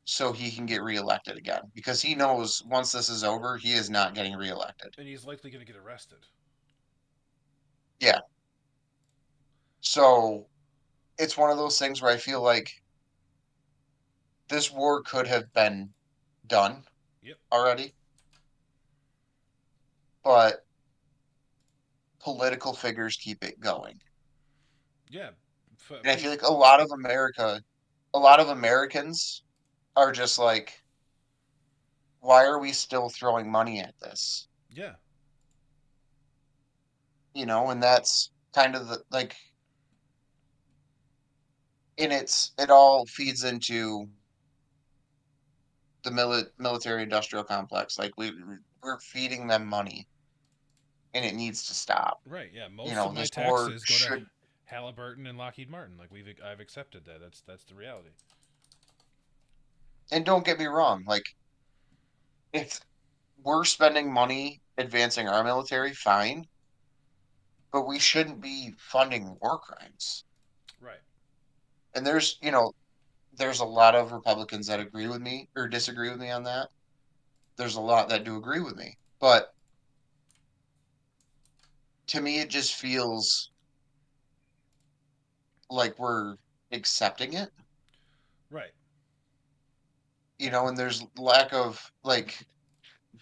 so he can get reelected again because he knows once this is over, he is not getting reelected. And he's likely going to get arrested. Yeah. So it's one of those things where I feel like this war could have been done already, but political figures keep it going. Yeah. And I feel like a lot of Americans are just like, why are we still throwing money at this? Yeah. And that's kind of the like, and it all feeds into the military industrial complex. Like we're feeding them money, and it needs to stop. Right. Yeah. Most of my This war taxes go to Halliburton and Lockheed Martin. Like I've accepted that. That's the reality. And don't get me wrong, like if we're spending money advancing our military, fine, but we shouldn't be funding war crimes. Right. And there's a lot of Republicans that agree with me or disagree with me on that. There's a lot that do agree with me, but to me, it just feels like we're accepting it. Right. And there's lack of like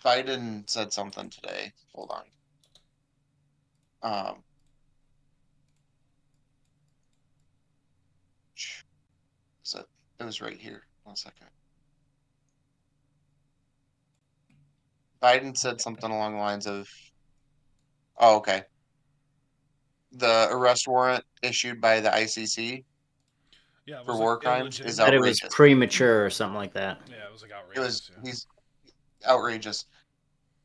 Biden said something today. Hold on. So it was right here. 1 second. Biden said something along the lines of, "Oh, okay. The arrest warrant issued by the ICC Yeah, it for was war like crimes is illegitimate. That it was outrageous. premature or something like that. Yeah, it was like It outrageous. was Yeah. he's outrageous."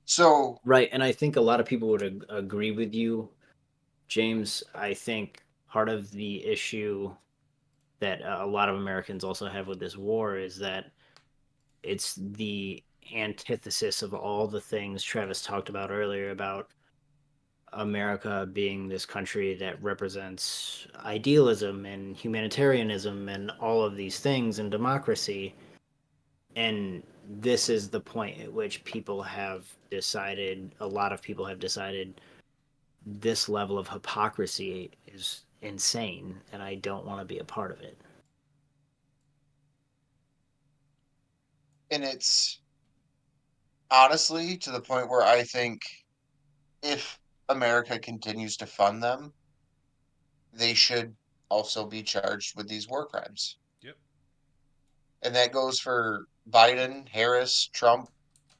So Right, and I think a lot of people would agree with you, James. I think part of the issue that a lot of Americans also have with this war is that it's the antithesis of all the things Travis talked about earlier about America being this country that represents idealism and humanitarianism and all of these things and democracy. And this is the point at which a lot of people have decided this level of hypocrisy is insane and I don't want to be a part of it. and it's honestly to the point where I think if America continues to fund them, they should also be charged with these war crimes. Yep. And that goes for Biden, Harris, Trump,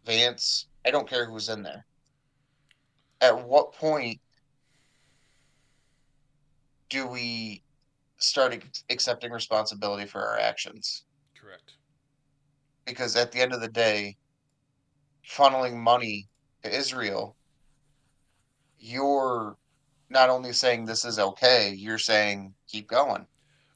Vance. I don't care who's in there. At what point do we start accepting responsibility for our actions? Correct. Because at the end of the day, funneling money to Israel, you're not only saying this is okay, you're saying keep going.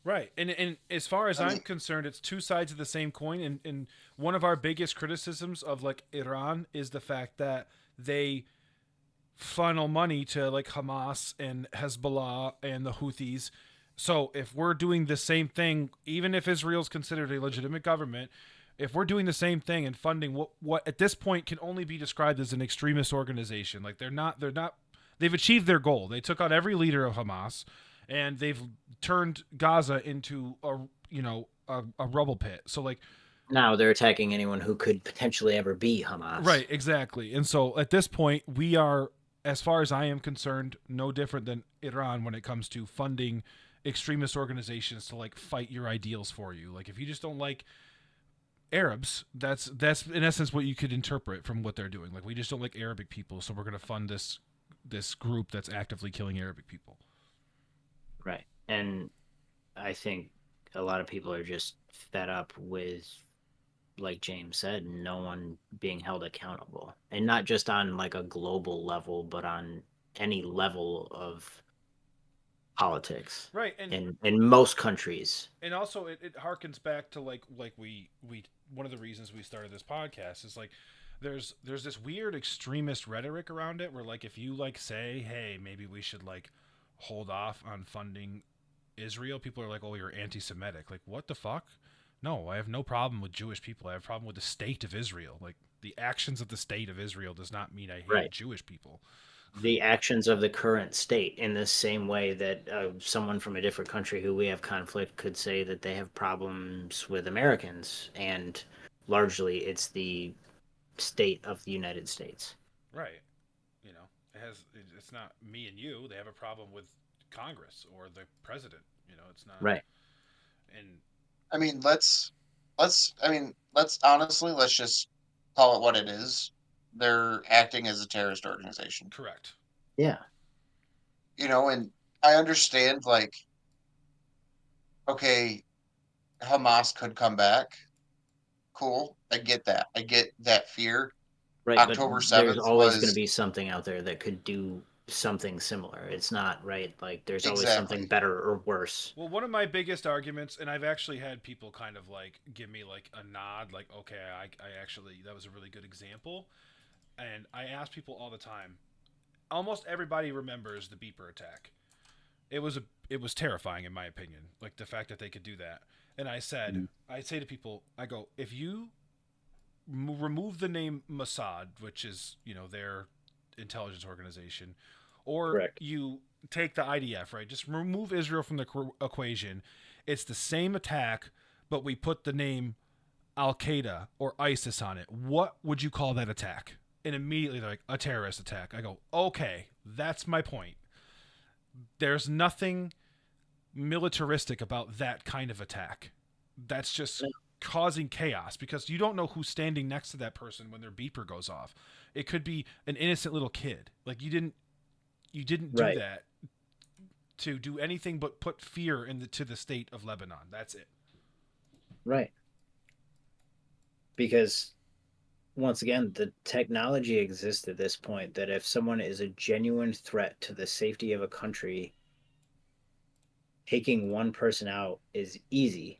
Right. And as far as I'm concerned, it's two sides of the same coin. And one of our biggest criticisms of like Iran is the fact that they funnel money to like Hamas and Hezbollah and the Houthis. So if we're doing the same thing, even if Israel's considered a legitimate government, if we're doing the same thing and funding what at this point can only be described as an extremist organization, like they've achieved their goal. They took out every leader of Hamas and they've turned Gaza into a rubble pit. So like Now they're attacking anyone who could potentially ever be Hamas. Right, exactly. And so at this point, we are, as far as I am concerned, no different than Iran when it comes to funding extremist organizations to like fight your ideals for you. Like if you just don't like Arabs, that's in essence what you could interpret from what they're doing. Like we just don't like Arabic people, so we're going to fund this group that's actively killing Arabic people. Right. And I think a lot of people are just fed up with, like James said, no one being held accountable. And not just on like a global level, but on any level of politics. Right. In most countries. And also it harkens back to like we one of the reasons we started this podcast is like there's this weird extremist rhetoric around it where like if you like say, hey, maybe we should like hold off on funding Israel, people are like, oh, you're anti-Semitic. Like, what the fuck? No, I have no problem with Jewish people. I have a problem with the state of Israel. Like, the actions of the state of Israel does not mean I hate Jewish people. The actions of the current state, in the same way that someone from a different country who we have conflict could say that they have problems with Americans, and largely it's the state of the United States. Right. You know, it's not me and you. They have a problem with Congress or the president. You know, it's not right. And I mean, let's honestly, let's just call it what it is. They're acting as a terrorist organization. Correct. Yeah. You know, and I understand, like, okay, Hamas could come back. Cool. I get that. I get that fear. Right, October but there's 7th always going to was be something out there that could do something similar. It's not right. Like there's always something exactly. better or worse. Well, one of my biggest arguments, and I've actually had people kind of like give me like a nod, like, okay, I actually, that was a really good example. And I ask people all the time, almost everybody remembers the beeper attack. It was terrifying in my opinion, like the fact that they could do that. And I said, I say to people, I go, if you remove the name Mossad, which is, you know, their intelligence organization, or Correct. you take the IDF, right? Just remove Israel from the equation. It's the same attack, but we put the name Al Qaeda or ISIS on it. What would you call that attack? And immediately they're like, a terrorist attack. I go, okay, that's my point. There's nothing militaristic about that kind of attack. That's just causing chaos because you don't know who's standing next to that person when their beeper goes off. It could be an innocent little kid. Like you didn't do that to do anything but put fear into the state of Lebanon. That's it. Right. Because once again, the technology exists at this point that if someone is a genuine threat to the safety of a country, taking one person out is easy.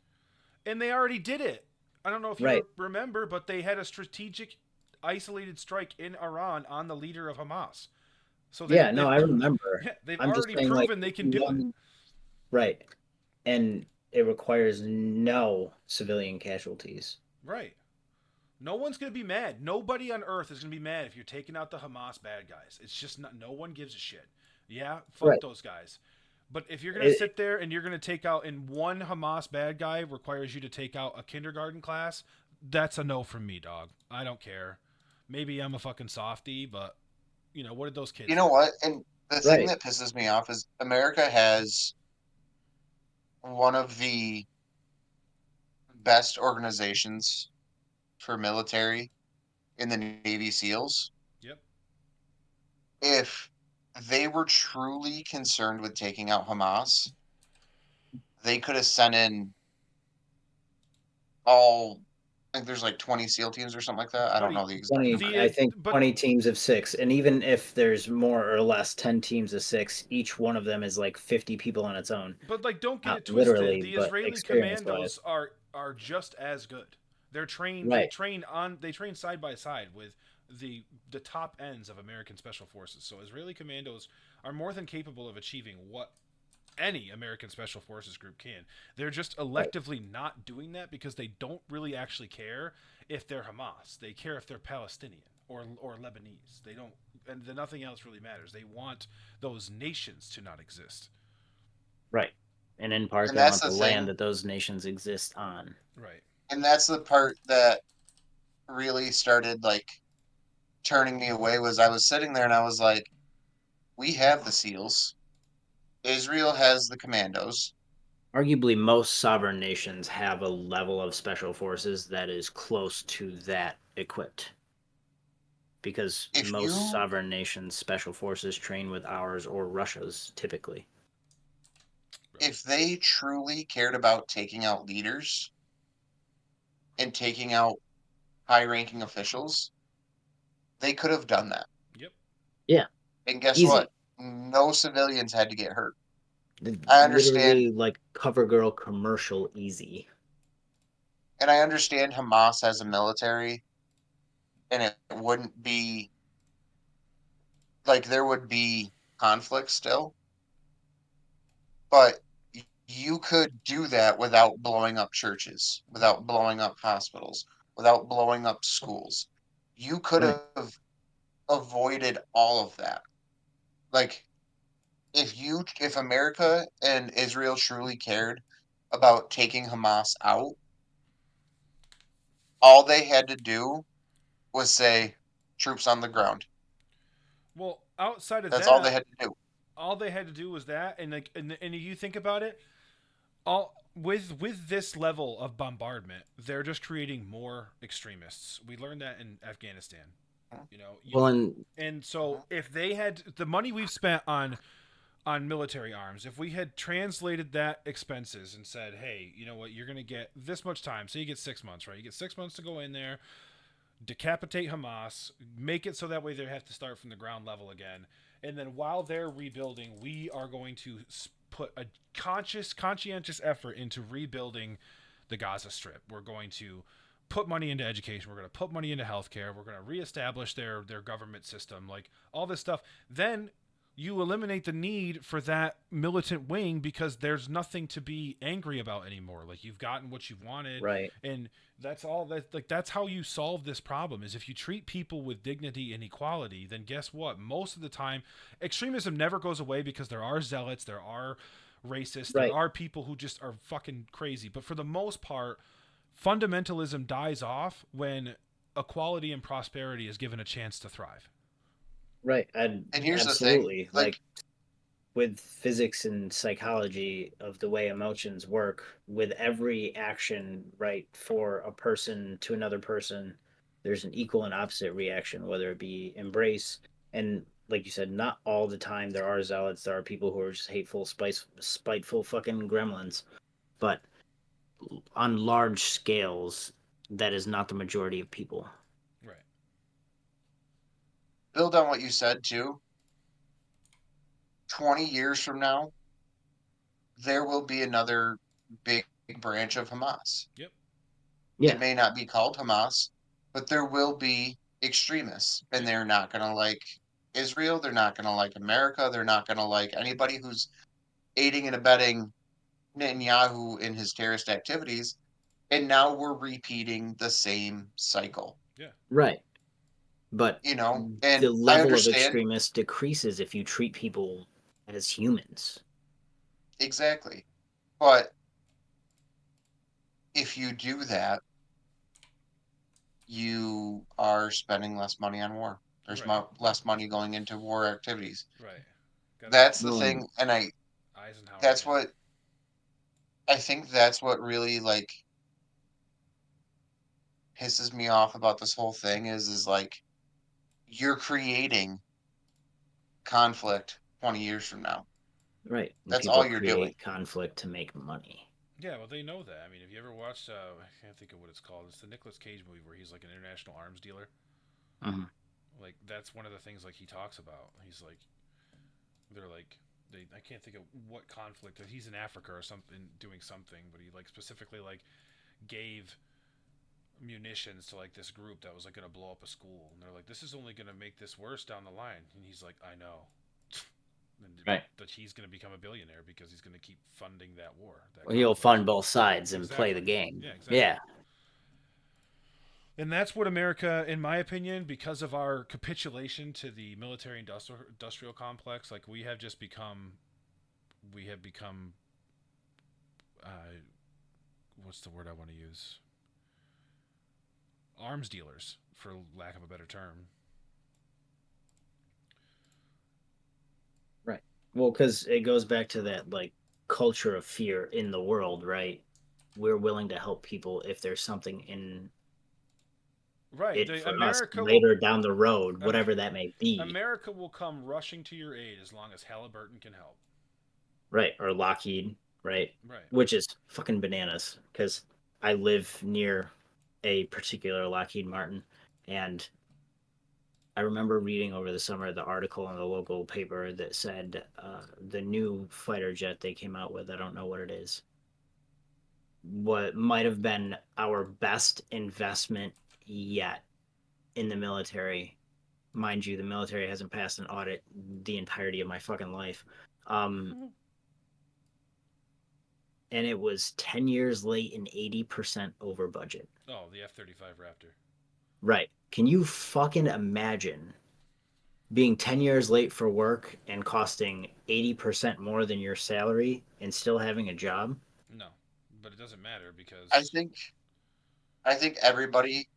And they already did it. I don't know if you remember, but they had a strategic isolated strike in Iran on the leader of Hamas. So I remember. They've already proven they can do it. Right. And it requires no civilian casualties. Right. No one's going to be mad. Nobody on earth is going to be mad if you're taking out the Hamas bad guys. It's just not, no one gives a shit. Yeah, fuck those guys. But if you're going to sit there and you're going to take out, and one Hamas bad guy requires you to take out a kindergarten class, that's a no from me, dog. I don't care. Maybe I'm a fucking softie, but, you know, what did those kids You know do? what? And the thing that pisses me off is America has one of the best organizations for military in the Navy SEALs. Yep. If they were truly concerned with taking out Hamas, they could have sent in all, I think there's like 20 SEAL teams or something like that. I don't know the exact number. I think 20 teams of 6. And even if there's more or less 10 teams of 6, each one of them is like 50 people on its own. But like, don't get it twisted. The Israeli commandos are just as good. They're trained. They train side by side with the top ends of American special forces. So Israeli commandos are more than capable of achieving what any American special forces group can. They're just electively not doing that because they don't really actually care if they're Hamas. They care if they're Palestinian or Lebanese. They don't, and nothing else really matters. They want those nations to not exist. Right. And in part, they want the land that those nations exist on. Right. And that's the part that really started like turning me away. Was I was sitting there and I was like, we have the SEALs. Israel has the commandos. arguably most sovereign nations have a level of special forces that is close to that equipped. Because If most you sovereign nations' special forces train with ours or Russia's typically. if they truly cared about taking out leaders and taking out high-ranking officials, they could have done that. Yep. Yeah, And guess easy. what? No civilians had to get hurt. I understand, Literally like CoverGirl commercial easy. and I understand Hamas has a military, and it wouldn't be like there would be conflict still, but you could do that without blowing up churches, without blowing up hospitals, without blowing up schools. You could Right. have avoided all of that. Like if America and Israel truly cared about taking Hamas out, all they had to do was say troops on the ground. Well, outside of That's all they that, had to do. all they had to do was that, and like, and you think about it, all with this level of bombardment, they're just creating more extremists. We learned that in Afghanistan. You know, Well, and and so Mhm. if they had the money we've spent on military arms, if we had translated that expenses and said, hey, you know what, you're going to get this much time, so you get 6 months, right? You get 6 months to go in there, decapitate Hamas, make it so that way they have to start from the ground level again. And then while they're rebuilding, we are going to put a conscientious effort into rebuilding the Gaza Strip. We're going to put money into education. We're going to put money into healthcare. We're going to reestablish their government system, like all this stuff. Then you eliminate the need for that militant wing because there's nothing to be angry about anymore. Like you've gotten what you've wanted, right. and that's all that like that's how you solve this problem is if you treat people with dignity and equality, then guess what? Most of the time extremism never goes away because there are zealots, there are racists, there Right. are people who just are fucking crazy. But for the most part, fundamentalism dies off when equality and prosperity is given a chance to thrive. Right. And And here's the thing, absolutely. like Like with physics and psychology of the way emotions work, with every action, right, for a person to another person, there's an equal and opposite reaction, whether it be embrace. And like you said, not all the time there are zealots, there are people who are just hateful, spiteful fucking gremlins. But on large scales, that is not the majority of people. Right. build on what you said too. 20 years from now, there will be another big branch of Hamas. Yep. It Yeah. may not be called Hamas, but there will be extremists, and Yep. they're not going to like Israel. They're not going to like America. They're not going to like anybody who's aiding and abetting Netanyahu in his terrorist activities. And now we're repeating the same cycle, Yeah. Right. But And the I level of understand extremist decreases if you treat people as humans. exactly. But if you do that, you are spending less money on war. There's Right. less money going into war activities. Right. Got to That's the Well, and thing, and Eisenhower that's again. what I think. That's what really like pisses me off about this whole thing is like you're creating conflict 20 years from now. right. And That's people all you're doing. create conflict to make money. Yeah, well, they know that. I mean, have you ever watched? I can't think of what it's called. It's the Nicolas Cage movie where he's like an international arms dealer. Uh-huh. Like that's one of the things like he talks about. He's like, they're like, they. I can't think of what conflict. He's in Africa or something, doing something, but he like specifically like gave munitions to like this group that was like gonna blow up a school, and they're like, this is only gonna make this worse down the line. And he's like, I know. And Right. that he's going to become a billionaire because he's going to keep funding that war. That Well, he'll conflict. fund both sides and play the Exactly. game. Yeah, exactly. Yeah. And that's what America, in my opinion, because of our capitulation to the military industrial complex, like we have become, what's the word I want to use? Arms dealers, for lack of a better term. Right. Well, because it goes back to that, like, culture of fear in the world, right? We're willing to help people if there's something in Right. it The for us America will later down the road, Am- whatever that may be. America will come rushing to your aid as long as Halliburton can help. Right. Or Lockheed, right? Right. Which is fucking bananas because I live near a particular Lockheed Martin. And I remember reading over the summer the article in the local paper that said the new fighter jet they came out with, I don't know what it is, what might have been our best investment yet in the military. Mind you, the military hasn't passed an audit the entirety of my fucking life. And it was 10 years late and 80% over budget. Oh, the F-35 Raptor. Right. Can you fucking imagine being 10 years late for work and costing 80% more than your salary and still having a job? No, but it doesn't matter I because think I think everybody,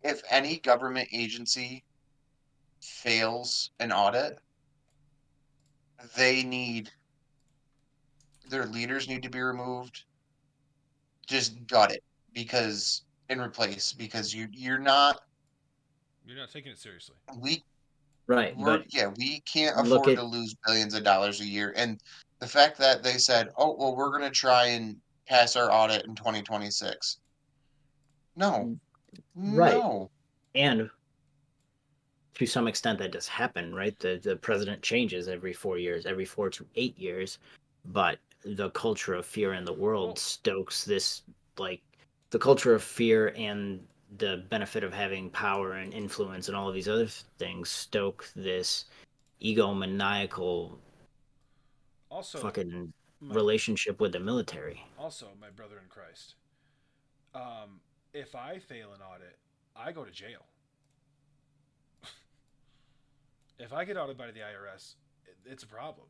if any government agency fails an audit, they need their leaders need to be removed. Just gut it because and replace because you're not you're not taking it seriously. we Right. But we can't look afford at, to lose billions of dollars a year. And the fact that they said, "Oh, well, we're going to try and pass our audit in 2026." No, right. no. And to some extent that does happen, right? The president changes every 4 years, every 4 to 8 years, but the culture of fear in the world Well, stokes this, like, the culture of fear and the benefit of having power and influence and all of these other things stoke this egomaniacal also fucking my relationship with the military. my brother in Christ. Um, if I fail an audit, I go to jail. If I get audited by the IRS, it's a problem.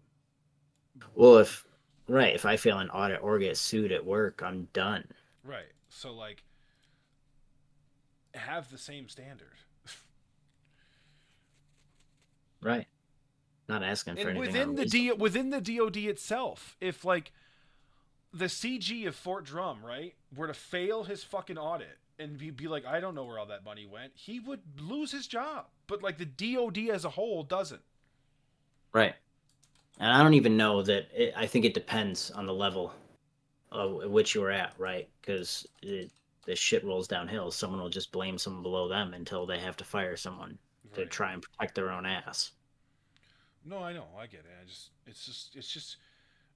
Well, if right, if I fail an audit or get sued at work, I'm done. Right. So like, have the same standard. Right. Not asking for And anything within the DoD itself, if like the CG of Fort Drum, right, were to fail his fucking audit and be like, I don't know where all that money went, he would lose his job. But like the DoD as a whole doesn't. Right. And I don't even know that. I think it depends on the level of which you're at, right? Because the shit rolls downhill. Someone will just blame someone below them until they have to fire someone to Right. try and protect their own ass. No, I know, I get it. It's just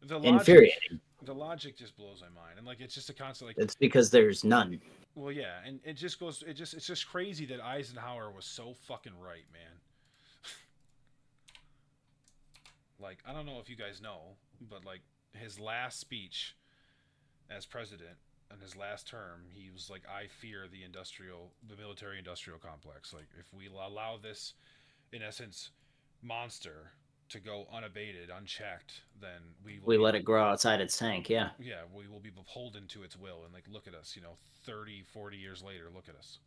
the logic. Infuriating. The logic just blows my mind, and like it's just a constant like. It's because there's none. Well, yeah, and it just goes. It's just crazy that Eisenhower was so fucking right, man. Like I don't know if you guys know, but like his last speech as president in his last term, he was like, "I fear the military-industrial complex. Like if we allow this, in essence, monster to go unabated, unchecked, then we will We be let it grow outside its tank, yeah. yeah, we will be beholden to its will. And like, look at us, 30, 40 years later, look at us.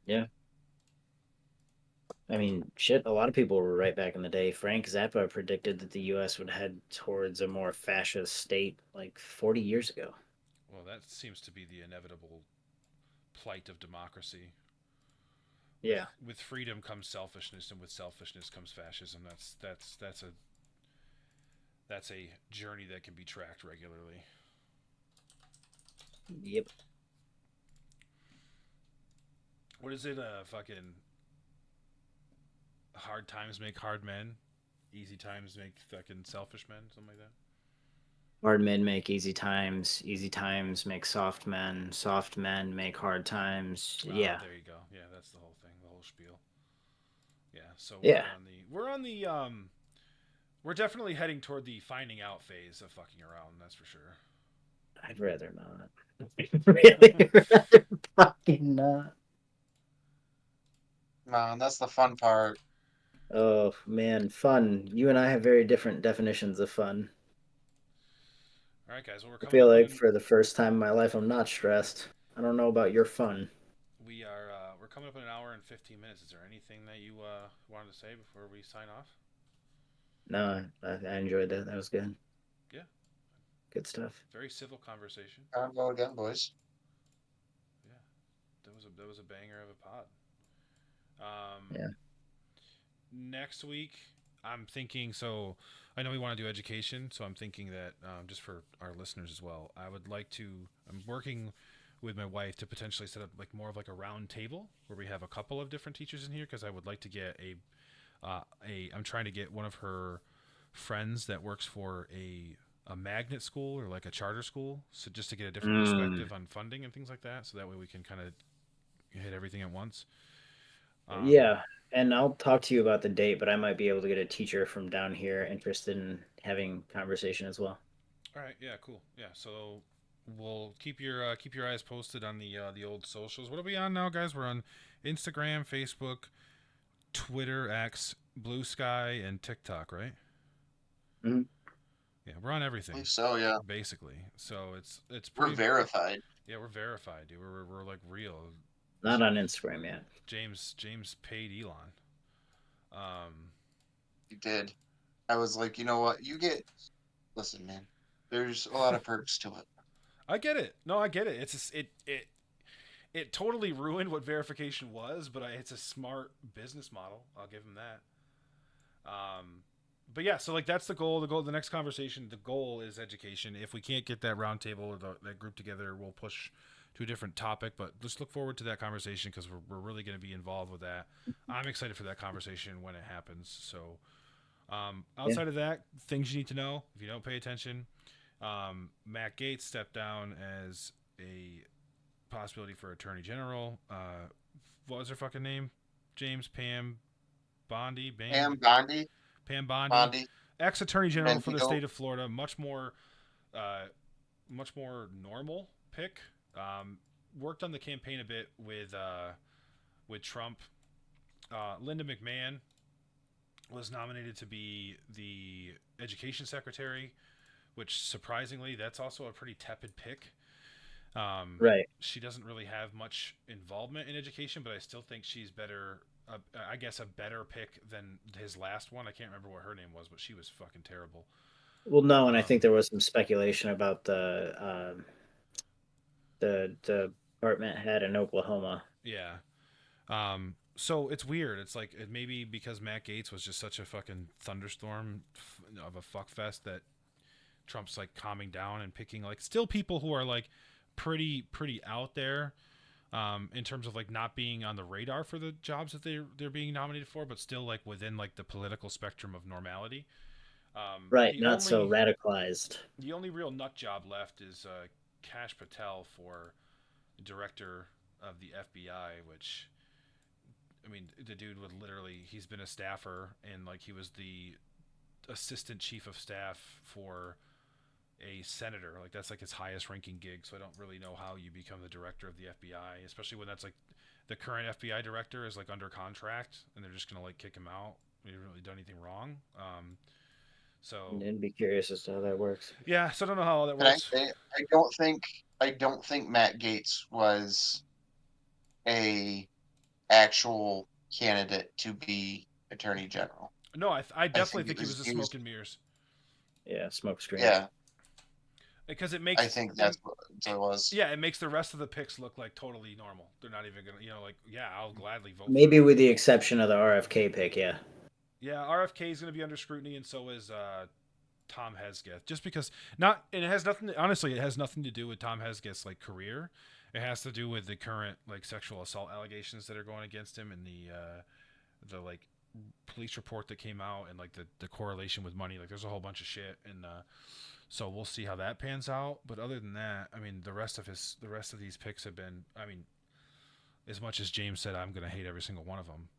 Yeah. I mean, shit, a lot of people were right back in the day. Frank Zappa predicted that the US would head towards a more fascist state like 40 years ago. Well, that seems to be the inevitable plight of democracy. Yeah. With freedom comes selfishness, and with selfishness comes fascism. That's a journey that can be tracked regularly. Yep. What is it? Fucking hard times make hard men, easy times make fucking selfish men, something like that. Hard men make easy times make soft men make hard times. Yeah. There you go. Yeah, that's the whole thing, the whole spiel. Yeah, so Yeah. we're definitely heading toward the finding out phase of fucking around. That's for sure. I'd rather not. Really rather fucking not. Man, that's the fun part. Oh man, fun. You and I have very different definitions of fun. All right, guys. Well, we're I coming feel up on like for the first time in my life, I'm not stressed. I don't know about your fun. we're coming up in an hour and 15 minutes. Is there anything that you wanted to say before we sign off? No, I enjoyed that. That was good. Yeah. Good stuff. Very civil conversation. Convo again, boys. Yeah, that was a banger of a pod. Yeah. Next week, I'm thinking. So I know we want to do education, so I'm thinking that just for our listeners as well, I would like to. I'm working with my wife to potentially set up like more of like a round table where we have a couple of different teachers in here because I would like to get I'm trying to get one of her friends that works for a magnet school or like a charter school, so just to get a different perspective on funding and things like that, so that way we can kind of hit everything at once. Yeah, and I'll talk to you about the date, but I might be able to get a teacher from down here interested in having conversation as well. All right, yeah, cool, yeah. So we'll keep your eyes posted on the old socials. What are we on now, guys? We're on Instagram, Facebook, Twitter, X, Blue Sky, and TikTok, right? Mhm. Yeah, we're on I everything believe so, yeah. basically. So it's We're pretty. verified. Yeah, we're verified, dude. We're like real. Not on Instagram yet. James paid Elon. You did. I was like, you know what? Listen, man. There's a lot of perks to it. I get it. No, I get it. It's just, it totally ruined what verification was, but it's a smart business model. I'll give him that. But yeah, so like that's the goal. The next conversation, the goal is education. If we can't get that roundtable or that group together, we'll push to a different topic. But just look forward to that conversation because we're really going to be involved with that. I'm excited for that conversation when it happens. So outside of that, things you need to know if you don't pay attention. Matt Gaetz stepped down as a possibility for Attorney General. What was her fucking name? Pam Bondi? Pam Bondi. Pam Bondi. Bondi. Ex-Attorney General for the Bendigo. state of Florida. Much more normal pick. Worked on the campaign a bit with Trump. Linda McMahon was nominated to be the education secretary, which surprisingly, that's also a pretty tepid pick. Right. She doesn't really have much involvement in education, but I still think she's better. I guess a better pick than his last one. I can't remember what her name was, but she was fucking terrible. Well, no, and I think there was some speculation about the department head in Oklahoma. Yeah. So it's weird. It's like maybe because Matt Gaetz was just such a fucking thunderstorm of a fuckfest that Trump's like calming down and picking like still people who are like pretty out there in terms of like not being on the radar for the jobs that they're being nominated for, but still like within like the political spectrum of normality. Right, not so radicalized. The only real nut job left is Kash Patel for director of the FBI, which I mean, the dude would literally, he's been a staffer and like he was the assistant chief of staff for a senator. Like that's like his highest ranking gig. So I don't really know how you become the director of the FBI, especially when that's like the current FBI director is like under contract and they're just going to like kick him out. He didn't really done anything wrong. So I'd be curious as to how that works. Yeah. So I don't know how all that Can I works. say, I don't think Matt Gaetz was a actual candidate to be Attorney General. No, I definitely think think he it was was a smoke used- and mirrors Yeah, smoke screen. Yeah, because it makes, I think that's what it was. yeah, it makes the rest of the picks look like totally normal. They're not even gonna, like, yeah, I'll gladly vote. Maybe for with the exception of the RFK pick, yeah. Yeah, RFK is gonna be under scrutiny, and so is Tom Hesketh. Just because and it has nothing. Honestly, it has nothing to do with Tom Hesketh's like career. It has to do with the current like sexual assault allegations that are going against him, and the like police report that came out, and like the correlation with money. Like, there's a whole bunch of shit, and so we'll see how that pans out. But other than that, I mean, the rest of these picks have been, I mean, as much as James said, I'm going to hate every single one of them.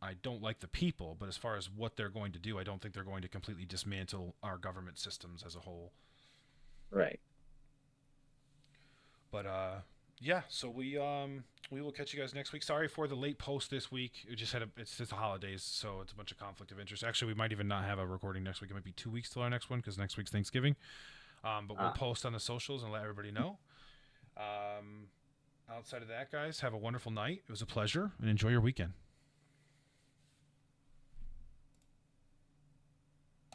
I don't like the people, but as far as what they're going to do, I don't think they're going to completely dismantle our government systems as a whole. Right. But yeah, so we will catch you guys next week. Sorry for the late post this week. It's just the holidays, so it's a bunch of conflict of interest. Actually, we might even not have a recording next week. It might be 2 weeks till our next one because next week's Thanksgiving. But we'll post on the socials and let everybody know. Outside of that, guys, have a wonderful night. It was a pleasure, and enjoy your weekend.